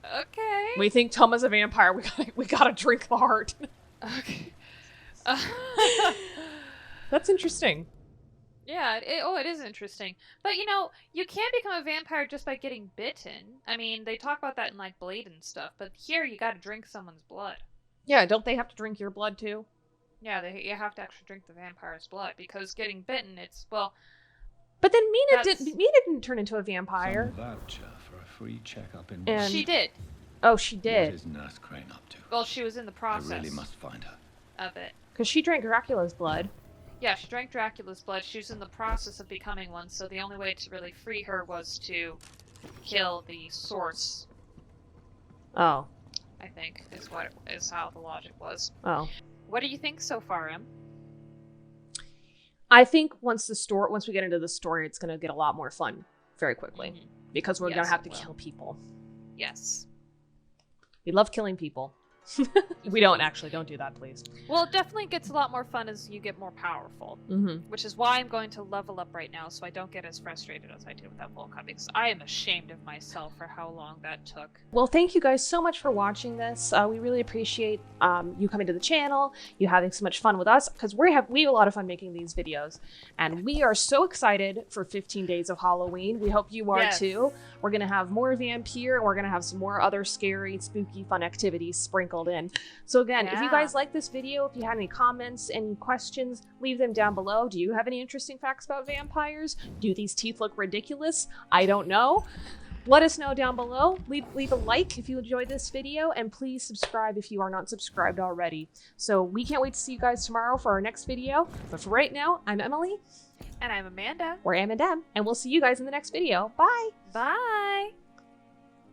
Okay. We think Toma's a vampire. We gotta drink the heart. Okay. That's interesting. Yeah, it is interesting. But, you can't become a vampire just by getting bitten. I mean, they talk about that in, like, Blade and stuff, but here you gotta drink someone's blood. Yeah, don't they have to drink your blood, too? Yeah, you have to actually drink the vampire's blood, because getting bitten, well... But then Mina didn't turn into a vampire. Some voucher for a free checkup in... And she did. Oh, she did. What is Nurse Crane up to? Well, she was in the process. I really must find her. Of it. Because she drank Dracula's blood. Yeah, she drank Dracula's blood. She was in the process of becoming one, so the only way to really free her was to kill the source. Oh. I think is how the logic was. Oh. What do you think so far, Em? I think once we get into the story, it's going to get a lot more fun very quickly. Mm-hmm. Because we're going to have to kill people. Yes. We love killing people. We don't do that, please. Well, it definitely gets a lot more fun as you get more powerful. Mm-hmm. Which is why I'm going to level up right now, so I don't get as frustrated as I did with that Volcom, because I am ashamed of myself for how long that took. Well, thank you guys so much for watching this. We really appreciate you coming to the channel, you having so much fun with us, because we have a lot of fun making these videos, and we are so excited for 15 days of Halloween. We hope you are too. We're going to have more Vampyr, and we're going to have some more other scary, spooky, fun activities sprinkled in. So again, if you guys like this video, if you had any comments, any questions, leave them down below. Do you have any interesting facts about vampires? Do these teeth look ridiculous? I don't know. Let us know down below. Leave a like if you enjoyed this video, and please subscribe if you are not subscribed already. So we can't wait to see you guys tomorrow for our next video. But for right now, I'm Emily. And I'm Amanda. We're Am and Em, and we'll see you guys in the next video. Bye! Bye!